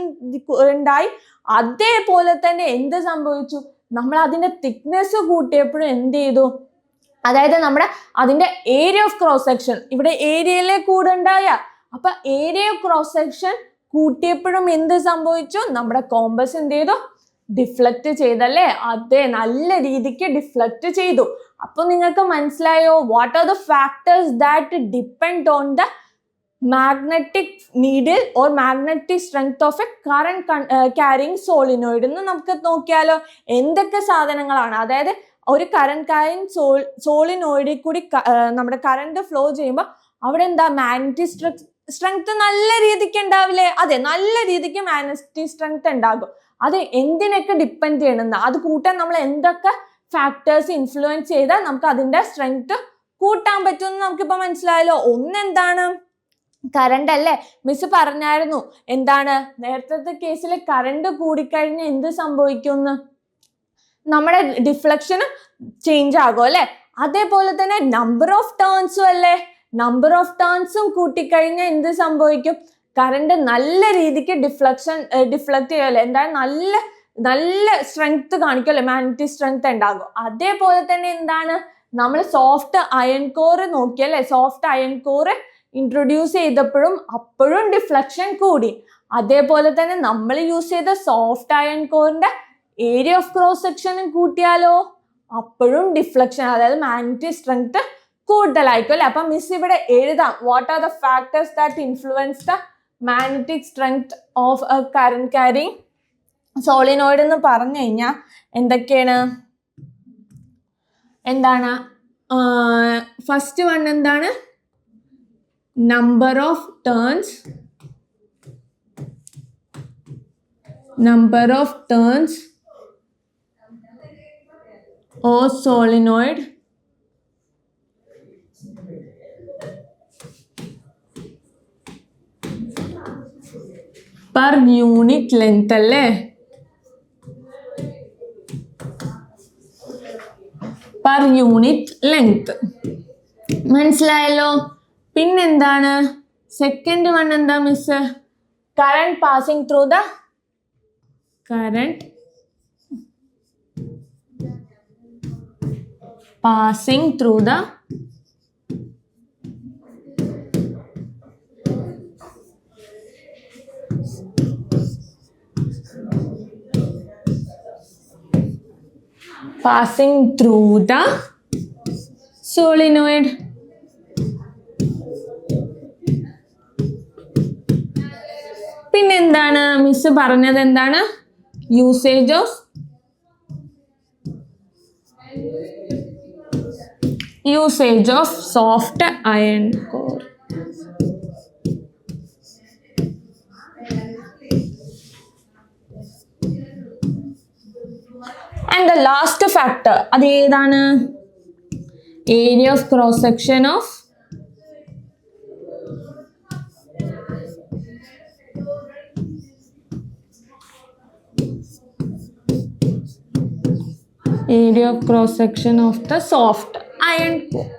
ഉണ്ടായി. അതേപോലെ തന്നെ എന്ത് സംഭവിച്ചു, നമ്മൾ അതിന്റെ തിക്നെസ് കൂട്ടിയപ്പോഴും എന്ത് ചെയ്തു, അതായത് അതിന്റെ ഏരിയ ഓഫ് ക്രോസ് സെക്ഷൻ, ഇവിടെ ഏരിയയിലെ കൂടെ ഉണ്ടായ, അപ്പൊ ഏരിയ ഓഫ് ക്രോസ് സെക്ഷൻ കൂട്ടിയപ്പോഴും എന്ത് സംഭവിച്ചു, നമ്മുടെ കോമ്പസ് എന്ത് ചെയ്തു, ഡിഫ്ലക്ട് ചെയ്തല്ലേ. അതെ, നല്ല രീതിക്ക് ഡിഫ്ലക്ട് ചെയ്തു. അപ്പൊ നിങ്ങൾക്ക് മനസ്സിലായോ, what are the factors that depend on the magnetic needle or magnetic strength of A current carrying solenoid എന്ന് നമുക്ക് നോക്കിയാലോ. എന്തൊക്കെ സാധനങ്ങളാണ്, അതായത് ഒരു കറന്റ് ക്യാരിങ് സോളിനോയിഡിൽ കൂടി നമ്മുടെ കറണ്ട് ഫ്ലോ ചെയ്യുമ്പോൾ അവിടെ എന്താ, മാഗ്നറ്റിക് സ്ട്രെങ്ത് നല്ല രീതിക്ക് ഉണ്ടാവില്ലേ. അതെ, നല്ല രീതിക്ക് മാഗ്നറ്റിക് സ്ട്രെങ്ത് ഉണ്ടാകും. അത് എന്തിനൊക്കെ ഡിപ്പെൻഡ് ചെയ്യണമെന്ന്, അത് കൂട്ടാൻ നമ്മൾ എന്തൊക്കെ ഫാക്ടേഴ്സ് ഇൻഫ്ലുവൻസ് ചെയ്താൽ നമുക്ക് അതിന്റെ സ്ട്രെങ്ത് കൂട്ടാൻ പറ്റുമെന്ന് നമുക്കിപ്പോ മനസ്സിലായല്ലോ. ഒന്നെന്താണ്, കറണ്ട് അല്ലേ. മിസ് പറഞ്ഞായിരുന്നു എന്താണ്, നേരത്തെ കേസിൽ കറണ്ട് കൂടിക്കഴിഞ്ഞാൽ എന്ത് സംഭവിക്കുമെന്ന്, നമ്മുടെ ഡിഫ്ലക്ഷൻ ചേഞ്ച് ആകും അല്ലെ. അതേപോലെ തന്നെ നമ്പർ ഓഫ് ടേൺസും അല്ലേ, നമ്പർ ഓഫ് ടേൺസും കൂട്ടിക്കഴിഞ്ഞാൽ എന്ത് സംഭവിക്കും, കറണ്ട് നല്ല രീതിക്ക് ഡിഫ്ലക്ട് ചെയ്യുമല്ലേ, എന്താണ് നല്ല സ്ട്രെങ്ത് കാണിക്കും അല്ലെ, മാഗ്നറ്റിക് സ്ട്രെങ്ത് ഉണ്ടാകും. അതേപോലെ തന്നെ എന്താണ്, നമ്മൾ സോഫ്റ്റ് അയൺ കോർ നോക്കിയല്ലേ, സോഫ്റ്റ് അയൺ കോർ ഇൻട്രൊഡ്യൂസ് ചെയ്തപ്പോഴും അപ്പോഴും ഡിഫ്ലക്ഷൻ കൂടി. അതേപോലെ തന്നെ നമ്മൾ യൂസ് ചെയ്ത സോഫ്റ്റ് അയൺ കോറിന്റെ ഏരിയ ഓഫ് ക്രോസ് സെക്ഷനും കൂട്ടിയാലോ, അപ്പോഴും ഡിഫ്ലക്ഷൻ, അതായത് മാഗ്നറ്റിക് സ്ട്രെങ്ത് കൂടുതലായിരിക്കും അല്ലെ. അപ്പൊ മിസ് ഇവിടെ എഴുതാം, what are the factors that influence the magnetic strength of A current carrying solenoid എന്ന് പറഞ്ഞു കഴിഞ്ഞാൽ എന്താണ് ഫസ്റ്റ് വൺ എന്താണ്? Number of turns or solenoid per unit length അല്ലേ? per unit length. മനസ്സിലായല്ലോ? പിന്നെന്താണ് സെക്കൻഡ് വൺ? എന്താ miss? current passing through the solenoid. പിന്നെന്താണ് മിസ് പറഞ്ഞത്? എന്താണ്? Usage of soft iron core. And the last factor, അത് ഏതാണ്? Area of cross section of the soft iron core.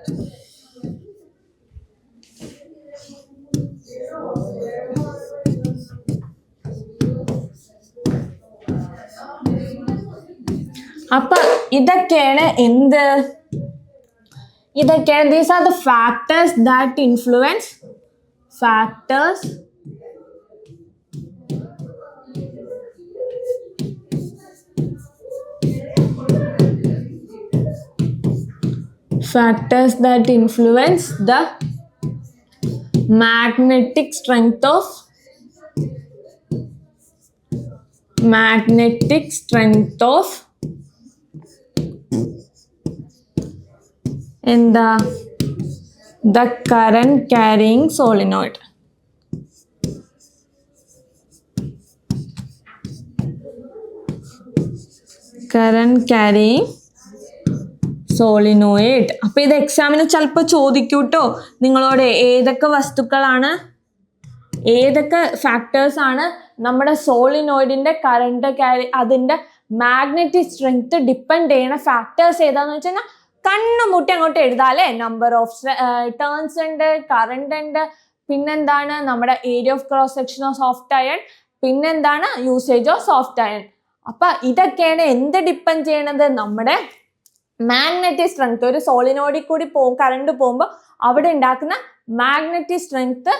അപ്പൊ ഇതൊക്കെയാണ് these are the factors that influence the magnetic strength of in the current carrying solenoid. അപ്പൊ ഇത് എക്സാമിന് ചിലപ്പോൾ ചോദിക്കൂട്ടോ നിങ്ങളോട്, ഏതൊക്കെ ഫാക്ടേഴ്സ് ആണ് നമ്മുടെ സോളിനോയിഡിന്റെ കറണ്ട് ക്യാരി, അതിന്റെ മാഗ്നറ്റിക് സ്ട്രെങ്ത് ഡിപ്പെൻഡ് ചെയ്യുന്ന ഫാക്ടേഴ്സ് ഏതാന്ന് വെച്ച് കഴിഞ്ഞാൽ കണ്ണുമുട്ടി അങ്ങോട്ട് എഴുതാല്ലേ. നമ്പർ ഓഫ് ടേൺസ് ഉണ്ട്, കറണ്ട് ഉണ്ട്, പിന്നെന്താണ് നമ്മുടെ area of cross section of soft iron, പിന്നെന്താണ് യൂസേജ് ഓഫ് സോഫ്റ്റ് അയൺ. അപ്പൊ ഇതൊക്കെയാണ് എന്ത് ഡിപ്പെൻഡ് ചെയ്യണത്? നമ്മുടെ മാഗ്നറ്റിക് സ്ട്രെങ്ത്. ഒരു സോളിനോയിഡിൽ കൂടി കറണ്ട് പോകുമ്പോൾ അവിടെ ഉണ്ടാക്കുന്ന മാഗ്നറ്റിക് സ്ട്രെങ്ത്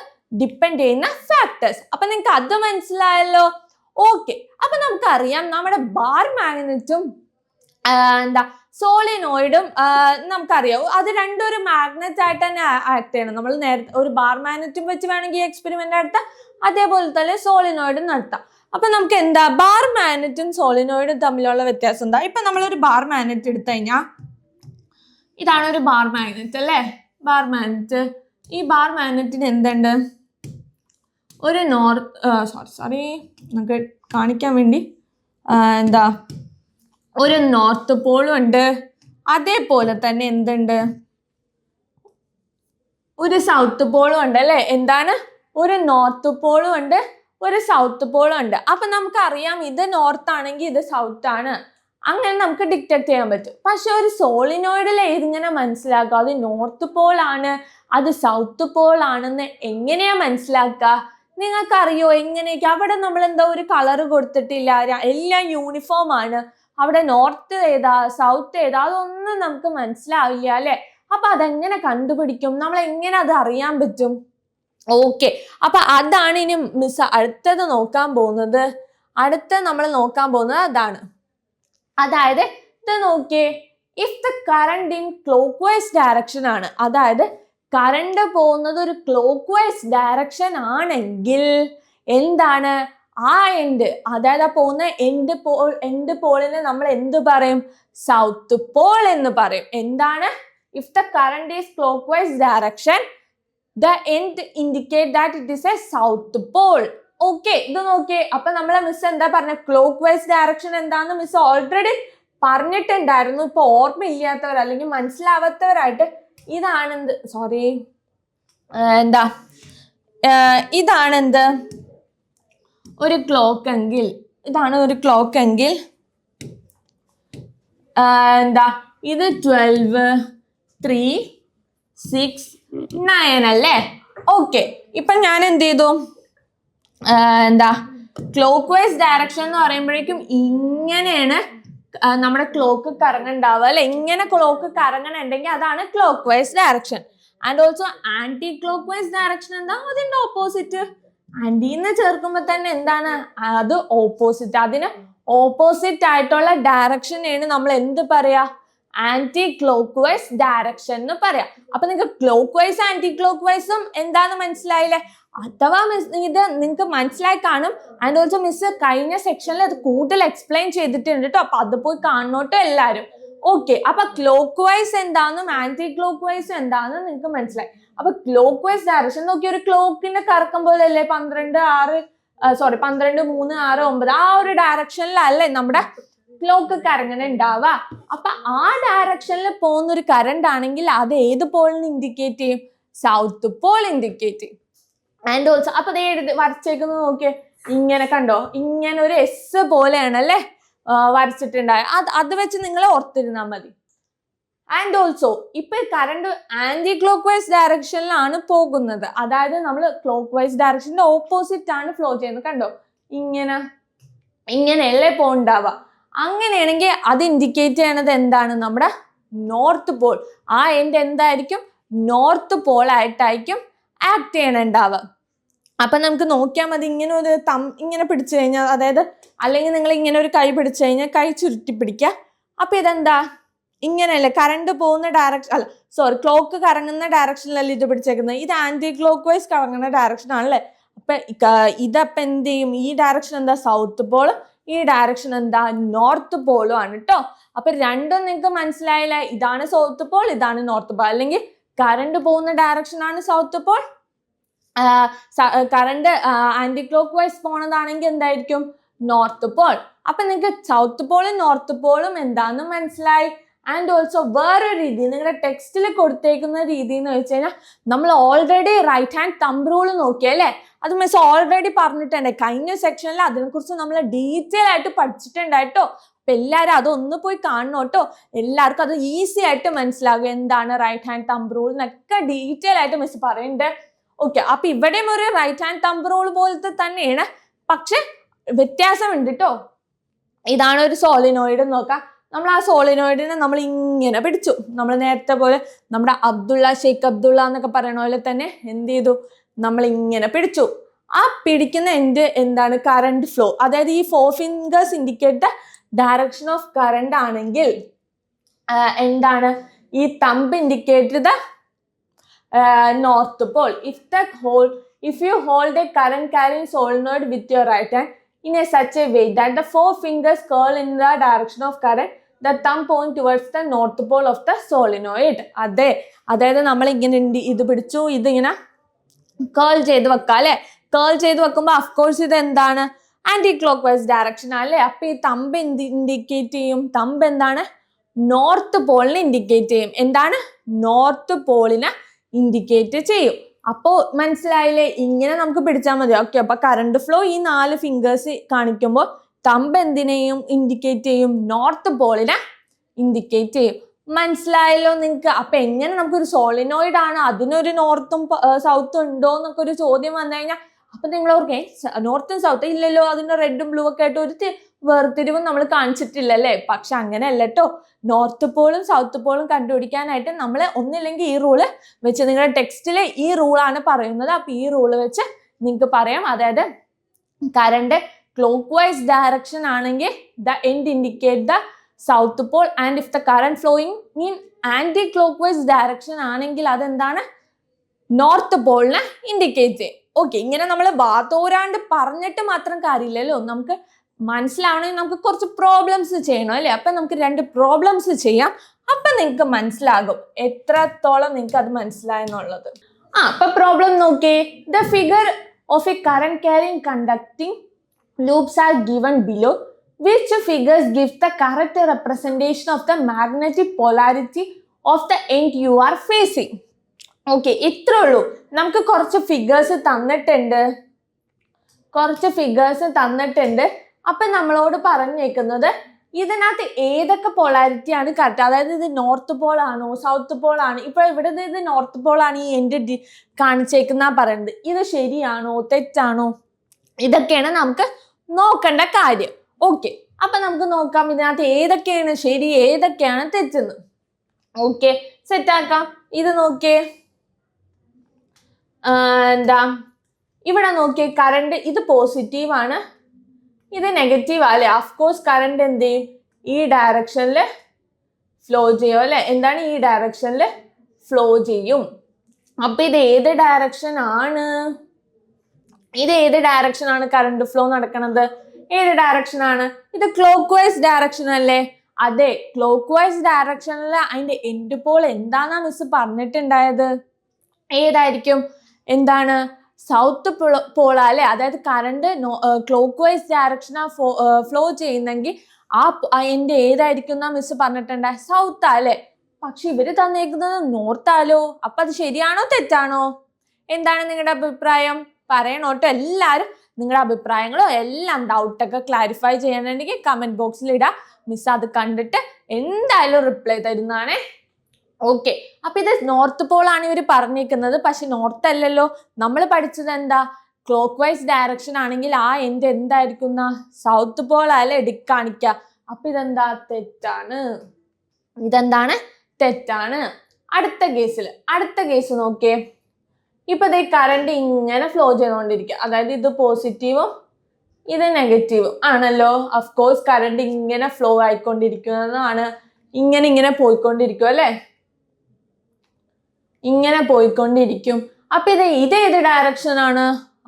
ഡിപ്പെൻഡ് ചെയ്യുന്ന ഫാക്ടേഴ്സ്. അപ്പൊ നിങ്ങൾക്ക് അത് മനസ്സിലായല്ലോ? ഓക്കെ. അപ്പൊ നമുക്കറിയാം നമ്മുടെ ബാർ മാഗ്നറ്റും സോളിനോയിഡും നമുക്കറിയാം അത് രണ്ടും ഒരു മാഗ്നറ്റ് ആയിട്ട് തന്നെ ആക്ട് ചെയ്യണം. നമ്മൾ നേരത്തെ ഒരു ബാർ മാഗ്നറ്റും വെച്ച് വേണമെങ്കിൽ എക്സ്പെരിമെന്റ് നടത്താം, അതേപോലെ തന്നെ സോളിനോയിഡും നടത്താം. അപ്പൊ നമുക്ക് ബാർ മാഗ്നറ്റും സോളിനോയിഡും തമ്മിലുള്ള വ്യത്യാസം എന്താ? ഇപ്പൊ നമ്മളൊരു ബാർ മാഗ്നറ്റ് എടുത്തു കഴിഞ്ഞാൽ ഇതാണ് ഒരു ബാർ മാഗ്നറ്റ് അല്ലേ? Bar magnet. ഈ ബാർ മാഗ്നറ്റിന് എന്തുണ്ട്? ഒരു നമുക്ക് കാണിക്കാൻ വേണ്ടി ഒരു നോർത്ത് പോളും ഉണ്ട്, അതേപോലെ തന്നെ എന്തുണ്ട്? ഒരു സൗത്ത് പോളും ഉണ്ട് അല്ലെ? എന്താണ്? ഒരു നോർത്ത് പോളും ഉണ്ട്, ഒരു സൗത്ത് പോളും ഉണ്ട്. അപ്പൊ നമുക്കറിയാം ഇത് നോർത്ത് ആണെങ്കിൽ ഇത് സൗത്ത് ആണ്, അങ്ങനെ നമുക്ക് ഡിറ്റക്ട് ചെയ്യാൻ പറ്റും. പക്ഷെ ഒരു സോളിനോയിഡിൽ ഇതിങ്ങനെ മനസ്സിലാക്കുക അത് നോർത്ത് പോൾ ആണ്, അത് സൗത്ത് പോൾ ആണെന്ന് എങ്ങനെയാ മനസ്സിലാക്കുക? നിങ്ങൾക്കറിയോ എങ്ങനെയൊക്കെ? അവിടെ നമ്മൾ ഒരു കളർ കൊടുത്തിട്ടില്ല, എല്ലാം യൂണിഫോം ആണ്. അവിടെ നോർത്ത് ഏതാ സൗത്ത് ഏതാ അതൊന്നും നമുക്ക് മനസ്സിലാവില്ല അല്ലെ? അപ്പൊ അതെങ്ങനെ കണ്ടുപിടിക്കും? നമ്മൾ എങ്ങനെ അത് അറിയാൻ പറ്റും? ഓക്കെ, അപ്പൊ അതാണ് ഇനി മിസ് അടുത്തത് നോക്കാൻ പോകുന്നത്. നമ്മൾ നോക്കാൻ പോകുന്നത് അതാണ്. അതായത് ഇത് നോക്കിയേ, if the current in clock vice direction ആണ്, അതായത് കറണ്ട് പോകുന്നത് ഒരു ക്ലോക്ക് വൈസ് ഡയറക്ഷൻ ആണെങ്കിൽ എന്താണ്? ആ എൻഡ്, അതായത് ആ പോകുന്ന എൻഡ് പോളിനെ നമ്മൾ എന്ത് പറയും? സൗത്ത് പോൾ എന്ന് പറയും. എന്താണ്? If the current is clock vice direction, the end indicate that it is A south Paul. Okay, ഇത് നോക്കിയേ. അപ്പൊ നമ്മളെ മിസ് എന്താ പറഞ്ഞ? ക്ലോക്ക് വൈസ് ഡയറക്ഷൻ എന്താന്ന് മിസ് ഓൾറെഡി പറഞ്ഞിട്ടുണ്ടായിരുന്നു. ഇപ്പൊ ഓർമ്മയില്ലാത്തവർ അല്ലെങ്കിൽ മനസ്സിലാവാത്തവരായിട്ട് ഇതാണെന്ത്, സോറി, എന്താ ഇതാണെന്ത് ഒരു ക്ലോക്ക് എങ്കിൽ, ഇതാണ് ഒരു ക്ലോക്ക് എങ്കിൽ എന്താ ഇത് 12, 3, 6, 9 അല്ലേ? ഓക്കെ, ഇപ്പൊ ഞാൻ എന്ത് ചെയ്തു? എന്താ ക്ലോക്ക് വൈസ് ഡയറക്ഷൻ എന്ന് പറയുമ്പോഴേക്കും ഇങ്ങനെയാണ് നമ്മുടെ ക്ലോക്ക് കറങ്ങുണ്ടാവുക അല്ലെ? ഇങ്ങനെ ക്ലോക്ക് കറങ്ങണുണ്ടെങ്കിൽ അതാണ് clock vice direction. And also anti clock vice direction എന്താ? അതിന്റെ ഓപ്പോസിറ്റ്. ആന്റിന്ന് ചേർക്കുമ്പോ തന്നെ എന്താണ്? അത് ഓപ്പോസിറ്റ്. അതിന് ഓപ്പോസിറ്റ് ആയിട്ടുള്ള ഡയറക്ഷനെയാണ് നമ്മൾ എന്ത് പറയാ? ആന്റി ക്ലോക്ക് വൈസ് ഡയറക്ഷൻ എന്ന് പറയാം. അപ്പൊ നിങ്ങൾക്ക് ക്ലോക്ക് വൈസ് ആന്റി ക്ലോക്ക് വൈസും എന്താന്ന് മനസ്സിലായില്ലേ? അഥവാ മിസ് ഇത് നിങ്ങൾക്ക് മനസ്സിലായി കാണും. ആൻഡ് ഓൾസോ മിസ് കഴിഞ്ഞ സെക്ഷനിൽ അത് കൂടുതൽ എക്സ്പ്ലെയിൻ ചെയ്തിട്ടുണ്ട് കേട്ടോ. അപ്പൊ അത് പോയി കാണണോട്ടോ എല്ലാരും. ഓക്കെ, അപ്പൊ ക്ലോക്ക് വൈസ് എന്താണെന്നും ആന്റി ക്ലോക്ക് വൈസ് എന്താണെന്നും നിങ്ങൾക്ക് മനസ്സിലായി. അപ്പൊ ക്ലോക്ക് വൈസ് ഡയറക്ഷൻ നോക്കി, ഒരു ക്ലോക്കിന്റെ കറക്കം പോലെ അല്ലേ 12, 3, 6, 9 ആ ഒരു ഡയറക്ഷനിലല്ലേ നമ്മുടെ ക്ലോക്ക് കറങ്ങനെ ഉണ്ടാവുക. അപ്പൊ ആ ഡയറക്ഷനിൽ പോകുന്ന ഒരു കറണ്ട് ആണെങ്കിൽ അത് ഏത് പോളിന് ഇൻഡിക്കേറ്റ് ചെയ്യും? സൗത്ത് പോൾ ഇൻഡിക്കേറ്റ് ചെയ്യും. ആൻഡ് ഓൾസോ അപ്പൊ ദേ വരച്ചേക്കുന്നത് നോക്കിയേ, ഇങ്ങനെ കണ്ടോ? ഇങ്ങനെ ഒരു എസ് പോലെയാണ് അല്ലേ വരച്ചിട്ടുണ്ടായ. അത് വെച്ച് നിങ്ങൾ ഓർത്തിരുന്നാൽ മതി. ആൻഡ് ഓൾസോ ഇപ്പൊ കറണ്ട് ആന്റി ക്ലോക്ക് വൈസ് ഡയറക്ഷനിലാണ് പോകുന്നത്. അതായത് നമ്മൾ ക്ലോക്ക് വൈസ് ഡയറക്ഷന്റെ ഓപ്പോസിറ്റ് ആണ് ഫ്ലോ ചെയ്യുന്നത്. കണ്ടോ? ഇങ്ങനെയല്ലേ പോണ്ടാവുക. അങ്ങനെയാണെങ്കിൽ അത് ഇൻഡിക്കേറ്റ് ചെയ്യണത് എന്താണ്? നമ്മുടെ നോർത്ത് പോൾ. ആ എൻഡ് എന്തായിരിക്കും? നോർത്ത് പോൾ ആയിട്ടായിരിക്കും ആക്ട് ചെയ്യണുണ്ടാവുക. അപ്പൊ നമുക്ക് നോക്കിയാൽ മതി. ഇങ്ങനെ ഒരു ഇങ്ങനെ പിടിച്ചു കഴിഞ്ഞാൽ, അതായത് അല്ലെങ്കിൽ നിങ്ങൾ ഇങ്ങനെ ഒരു കൈ പിടിച്ചു കഴിഞ്ഞാൽ കൈ ചുരുട്ടി പിടിക്കുക. അപ്പൊ ഇതെന്താ? ഇങ്ങനെയല്ലേ കറണ്ട് പോകുന്ന ഡയറക്ഷൻ, അല്ല സോറി, ക്ലോക്ക് കറങ്ങുന്ന ഡയറക്ഷനിലല്ലേ ഇത് പിടിച്ചേക്കുന്നത്. ഇത് ആന്റി ക്ലോക്ക് വൈസ് കറങ്ങുന്ന ഡയറക്ഷൻ ആണല്ലേ? അപ്പൊ ഇതപ്പൊ എന്ത് ചെയ്യും? ഈ ഡയറക്ഷൻ എന്താ? സൗത്ത് പോളും ഈ ഡയറക്ഷൻ എന്താ? നോർത്ത് പോളും ആണ് കേട്ടോ. അപ്പൊ രണ്ടും നിങ്ങൾക്ക് മനസ്സിലായില്ല. ഇതാണ് സൗത്ത് പോൾ, ഇതാണ് നോർത്ത് പോൾ. അല്ലെങ്കിൽ കറണ്ട് പോകുന്ന ഡയറക്ഷൻ ആണ് south pole, current anticlockwise പോണതാണെങ്കിൽ എന്തായിരിക്കും? North pole. അപ്പൊ നിങ്ങൾക്ക് സൗത്ത് പോളും നോർത്ത് പോളും എന്താന്ന് മനസ്സിലായി. ആൻഡ് ഓൾസോ വേറൊരു രീതി നിങ്ങളുടെ ടെക്സ്റ്റിൽ കൊടുത്തേക്കുന്ന രീതി എന്ന് വെച്ച് കഴിഞ്ഞാൽ, നമ്മൾ already right hand thumb rule നോക്കിയല്ലേ? അത് മിസ് ഓൾറെഡി പറഞ്ഞിട്ടുണ്ട്. കഴിഞ്ഞ സെക്ഷനിൽ അതിനെക്കുറിച്ച് നമ്മൾ ഡീറ്റെയിൽ ആയിട്ട് പഠിച്ചിട്ടുണ്ടായിട്ടോ. അപ്പൊ എല്ലാവരും അതൊന്ന് പോയി കാണണം കേട്ടോ. എല്ലാവർക്കും അത് ഈസി ആയിട്ട് മനസ്സിലാകും എന്താണ് റൈറ്റ് ഹാൻഡ് തമ്പ് റൂൾ എന്നൊക്കെ ഡീറ്റെയിൽ ആയിട്ട് മിസ് പറയുന്നുണ്ട്. ഓക്കെ, അപ്പൊ ഇവിടെയും ഒരു റൈറ്റ് ഹാൻഡ് തമ്പ് റൂൾ പോലത്തെ തന്നെയാണ്, പക്ഷെ വ്യത്യാസമുണ്ട് കേട്ടോ. ഇതാണ് ഒരു സോളിനോയിഡ്. നോക്കാം, നമ്മൾ ആ സോളിനോയിഡിനെ നമ്മൾ ഇങ്ങനെ പിടിച്ചു. നമ്മൾ നേരത്തെ പോലെ നമ്മുടെ ഷെയ്ഖ് അബ്ദുള്ള എന്നൊക്കെ പറയണ പോലെ തന്നെ എന്ത് ചെയ്തു? നമ്മൾ ഇങ്ങനെ പിടിച്ചു. ആ പിടിക്കുന്ന എൻഡ് എന്താണ്? Current flow. അതായത് ഈ 4 fingers indicate the direction of current ആണെങ്കിൽ എന്താണ്? ഈ thumb indicate the north Paul. If you hold a current carrying solenoid with your right hand in such a way that the 4 fingers curl in the direction of current, the thumb point towards the north pole of the solenoid. അതായത് നമ്മൾ ഇങ്ങനെ ഇത് പിടിച്ചു, ഇതിങ്ങനെ കേൾ ചെയ്ത് വെക്കാം അല്ലെ? കേൾ ചെയ്ത് വെക്കുമ്പോൾ അഫ്കോഴ്സ് ഇത് എന്താണ്? ആന്റി ക്ലോക്ക് വൈസ് ഡയറക്ഷൻ അല്ലേ? അപ്പൊ ഈ തമ്പ് ഇൻഡിക്കേറ്റ് ചെയ്യും. തമ്പ് എന്താണ്? നോർത്ത് പോളിനെ ഇൻഡിക്കേറ്റ് ചെയ്യും. എന്താണ്? നോർത്ത് പോളിനെ ഇൻഡിക്കേറ്റ് ചെയ്യും. അപ്പോ മനസ്സിലായില്ലേ? ഇങ്ങനെ നമുക്ക് പിടിച്ചാൽ മതി. ഓക്കെ, അപ്പൊ കറണ്ട് ഫ്ലോ ഈ 4 ഫിംഗേഴ്സ് കാണിക്കുമ്പോൾ തമ്പ് എന്തിനെയും ഇൻഡിക്കേറ്റ് ചെയ്യും? നോർത്ത് പോളിനെ ഇൻഡിക്കേറ്റ് ചെയ്യും. മനസ്സിലായല്ലോ നിങ്ങൾക്ക്? അപ്പൊ എങ്ങനെ നമുക്കൊരു സോളിനോയിഡ് ആണ്, അതിനൊരു നോർത്തും സൗത്തും ഉണ്ടോ എന്നൊക്കെ ഒരു ചോദ്യം വന്നു കഴിഞ്ഞാൽ അപ്പൊ നിങ്ങൾ ഓർക്കേ നോർത്തും സൗത്തും ഇല്ലല്ലോ, അതിന്റെ റെഡും ബ്ലൂ ഒക്കെ ആയിട്ട് ഒരു വേർതിരിവും നമ്മൾ കാണിച്ചിട്ടില്ലല്ലേ? പക്ഷെ അങ്ങനെയല്ല കേട്ടോ. നോർത്ത് പോളും സൗത്ത് പോളും കണ്ടുപിടിക്കാനായിട്ട് നമ്മൾ ഒന്നില്ലെങ്കിൽ ഈ റൂള് വെച്ച്, നിങ്ങളുടെ ടെക്സ്റ്റില് ഈ റൂളാണ് പറയുന്നത്. അപ്പൊ ഈ റൂള് വെച്ച് നിങ്ങൾക്ക് പറയാം. അതായത് കറണ്ട് ക്ലോക്ക് വൈസ് ഡയറക്ഷൻ ആണെങ്കിൽ the end indicate the south pole, and if the current flowing in anti clock vice direction ആണെങ്കിൽ അതെന്താണ്? നോർത്ത് പോളിനെ ഇൻഡിക്കേറ്റ് ചെയ്യും. ഓക്കെ, ഇങ്ങനെ നമ്മൾ വാതോരാണ്ട് പറഞ്ഞിട്ട് മാത്രം കാര്യമില്ലല്ലോ, നമുക്ക് മനസ്സിലാവണമെങ്കിൽ നമുക്ക് കുറച്ച് പ്രോബ്ലംസ് ചെയ്യണം അല്ലേ. അപ്പൊ നമുക്ക് 2 പ്രോബ്ലംസ് ചെയ്യാം. അപ്പൊ നിങ്ങൾക്ക് മനസ്സിലാകും എത്രത്തോളം നിങ്ങൾക്ക് അത് മനസ്സിലായെന്നുള്ളത്. അപ്പൊ പ്രോബ്ലം നോക്കേ. The figure of A current carrying conducting loops are given below. Which figures give the correct representation of the magnetic polarity of the end you are facing? Okay, ഇത്രേ ഉള്ളൂ. നമുക്ക് കുറച്ച് ഫിഗേഴ്സ് തന്നിട്ടുണ്ട്. അപ്പൊ നമ്മളോട് പറഞ്ഞേക്കുന്നത് ഇതിനകത്ത് ഏതൊക്കെ പോളാരിറ്റി ആണ് കറക്റ്റ്, അതായത് ഇത് നോർത്ത് പോൾ ആണോ സൗത്ത് പോൾ ആണ്. ഇപ്പൊ ഇവിടെ ഇത് നോർത്ത് പോൾ ആണ് ഈ എൻഡ് കാണിച്ചേക്കുന്ന പറയുന്നത്. ഇത് ശരിയാണോ തെറ്റാണോ, ഇതൊക്കെയാണ് നമുക്ക് നോക്കേണ്ട കാര്യം. ഓക്കെ, അപ്പൊ നമുക്ക് നോക്കാം ഇതിനകത്ത് ഏതൊക്കെയാണ് ശരി ഏതൊക്കെയാണ് തെറ്റെന്ന്. ഓക്കെ, സെറ്റാക്കാം. ഇത് നോക്കിയേ, ഇവിടെ നോക്കിയേ, കറണ്ട് ഇത് പോസിറ്റീവ് ആണ്, ഇത് നെഗറ്റീവ് അല്ലേ. അഫ്കോഴ്സ് കറണ്ട് എന്ത് ചെയ്യും, ഈ ഡയറക്ഷനിൽ ഫ്ലോ ചെയ്യും അല്ലെ. എന്താണ് ഈ ഡയറക്ഷനിൽ ഫ്ലോ ചെയ്യും. അപ്പൊ ഇത് ഏത് ഡയറക്ഷൻ ആണ് കറണ്ട് ഫ്ലോ നടക്കുന്നത്? ഏത് ഡയറക്ഷൻ ആണ് ഇത്? ക്ലോക്ക് വൈസ് ഡയറക്ഷൻ അല്ലേ. അതെ, ക്ലോക്ക് വൈസ് ഡയറക്ഷനിൽ അതിന്റെ എൻഡ് പോൾ എന്താന്നാ മിസ് പറഞ്ഞിട്ടുണ്ടായത്? ഏതായിരിക്കും? എന്താണ്? സൗത്ത് പോളാ അല്ലെ. അതായത് കറണ്ട് ക്ലോക്ക് വൈസ് ഡയറക്ഷനാ ഫ്ലോ ചെയ്യുന്നെങ്കിൽ ആ എൻഡ് ഏതായിരിക്കും എന്നാ മിസ് പറഞ്ഞിട്ടുണ്ടായി? സൗത്ത് അല്ലെ. പക്ഷെ ഇവര് തന്നേക്കുന്നത് നോർത്താലോ. അപ്പൊ അത് ശരിയാണോ തെറ്റാണോ? എന്താണ് നിങ്ങളുടെ അഭിപ്രായം? പറയണോട്ടോ എല്ലാരും. നിങ്ങളുടെ അഭിപ്രായങ്ങളോ എല്ലാം ഡൗട്ടൊക്കെ ക്ലാരിഫൈ ചെയ്യാനുണ്ടെങ്കിൽ കമന്റ് ബോക്സിൽ ഇടാം. മിസ് അത് കണ്ടിട്ട് എന്തായാലും റിപ്ലൈ തരുന്നതാണേ. ഓക്കെ, അപ്പൊ ഇത് നോർത്ത് പോൾ ആണ് ഇവർ പറഞ്ഞേക്കുന്നത്. പക്ഷെ നോർത്ത് അല്ലല്ലോ. നമ്മൾ പഠിച്ചത് എന്താ? ക്ലോക്ക് വൈസ് ഡയറക്ഷൻ ആണെങ്കിൽ ആ എൻഡ് എന്തായിരിക്കും? സൗത്ത് പോൾ അല്ലെ കാണിക്കുക. അപ്പൊ ഇതെന്താ? തെറ്റാണ്. തെറ്റാണ്. അടുത്ത കേസ് നോക്കിയേ. ഇപ്പൊ ദേ കറണ്ട് ഇങ്ങനെ ഫ്ലോ ചെയ്തുകൊണ്ടിരിക്കുക. അതായത് ഇത് പോസിറ്റീവും ഇത് നെഗറ്റീവും ആണല്ലോ. അഫ്കോഴ്സ് കറണ്ട് ഇങ്ങനെ ഫ്ലോ ആയിക്കൊണ്ടിരിക്കുന്നതാണ്. ഇങ്ങനെ പോയിക്കൊണ്ടിരിക്കും അല്ലെ. ഇങ്ങനെ പോയിക്കൊണ്ടിരിക്കും. അപ്പൊ ഇത് ഏത് ഡയറക്ഷൻ ആണ്?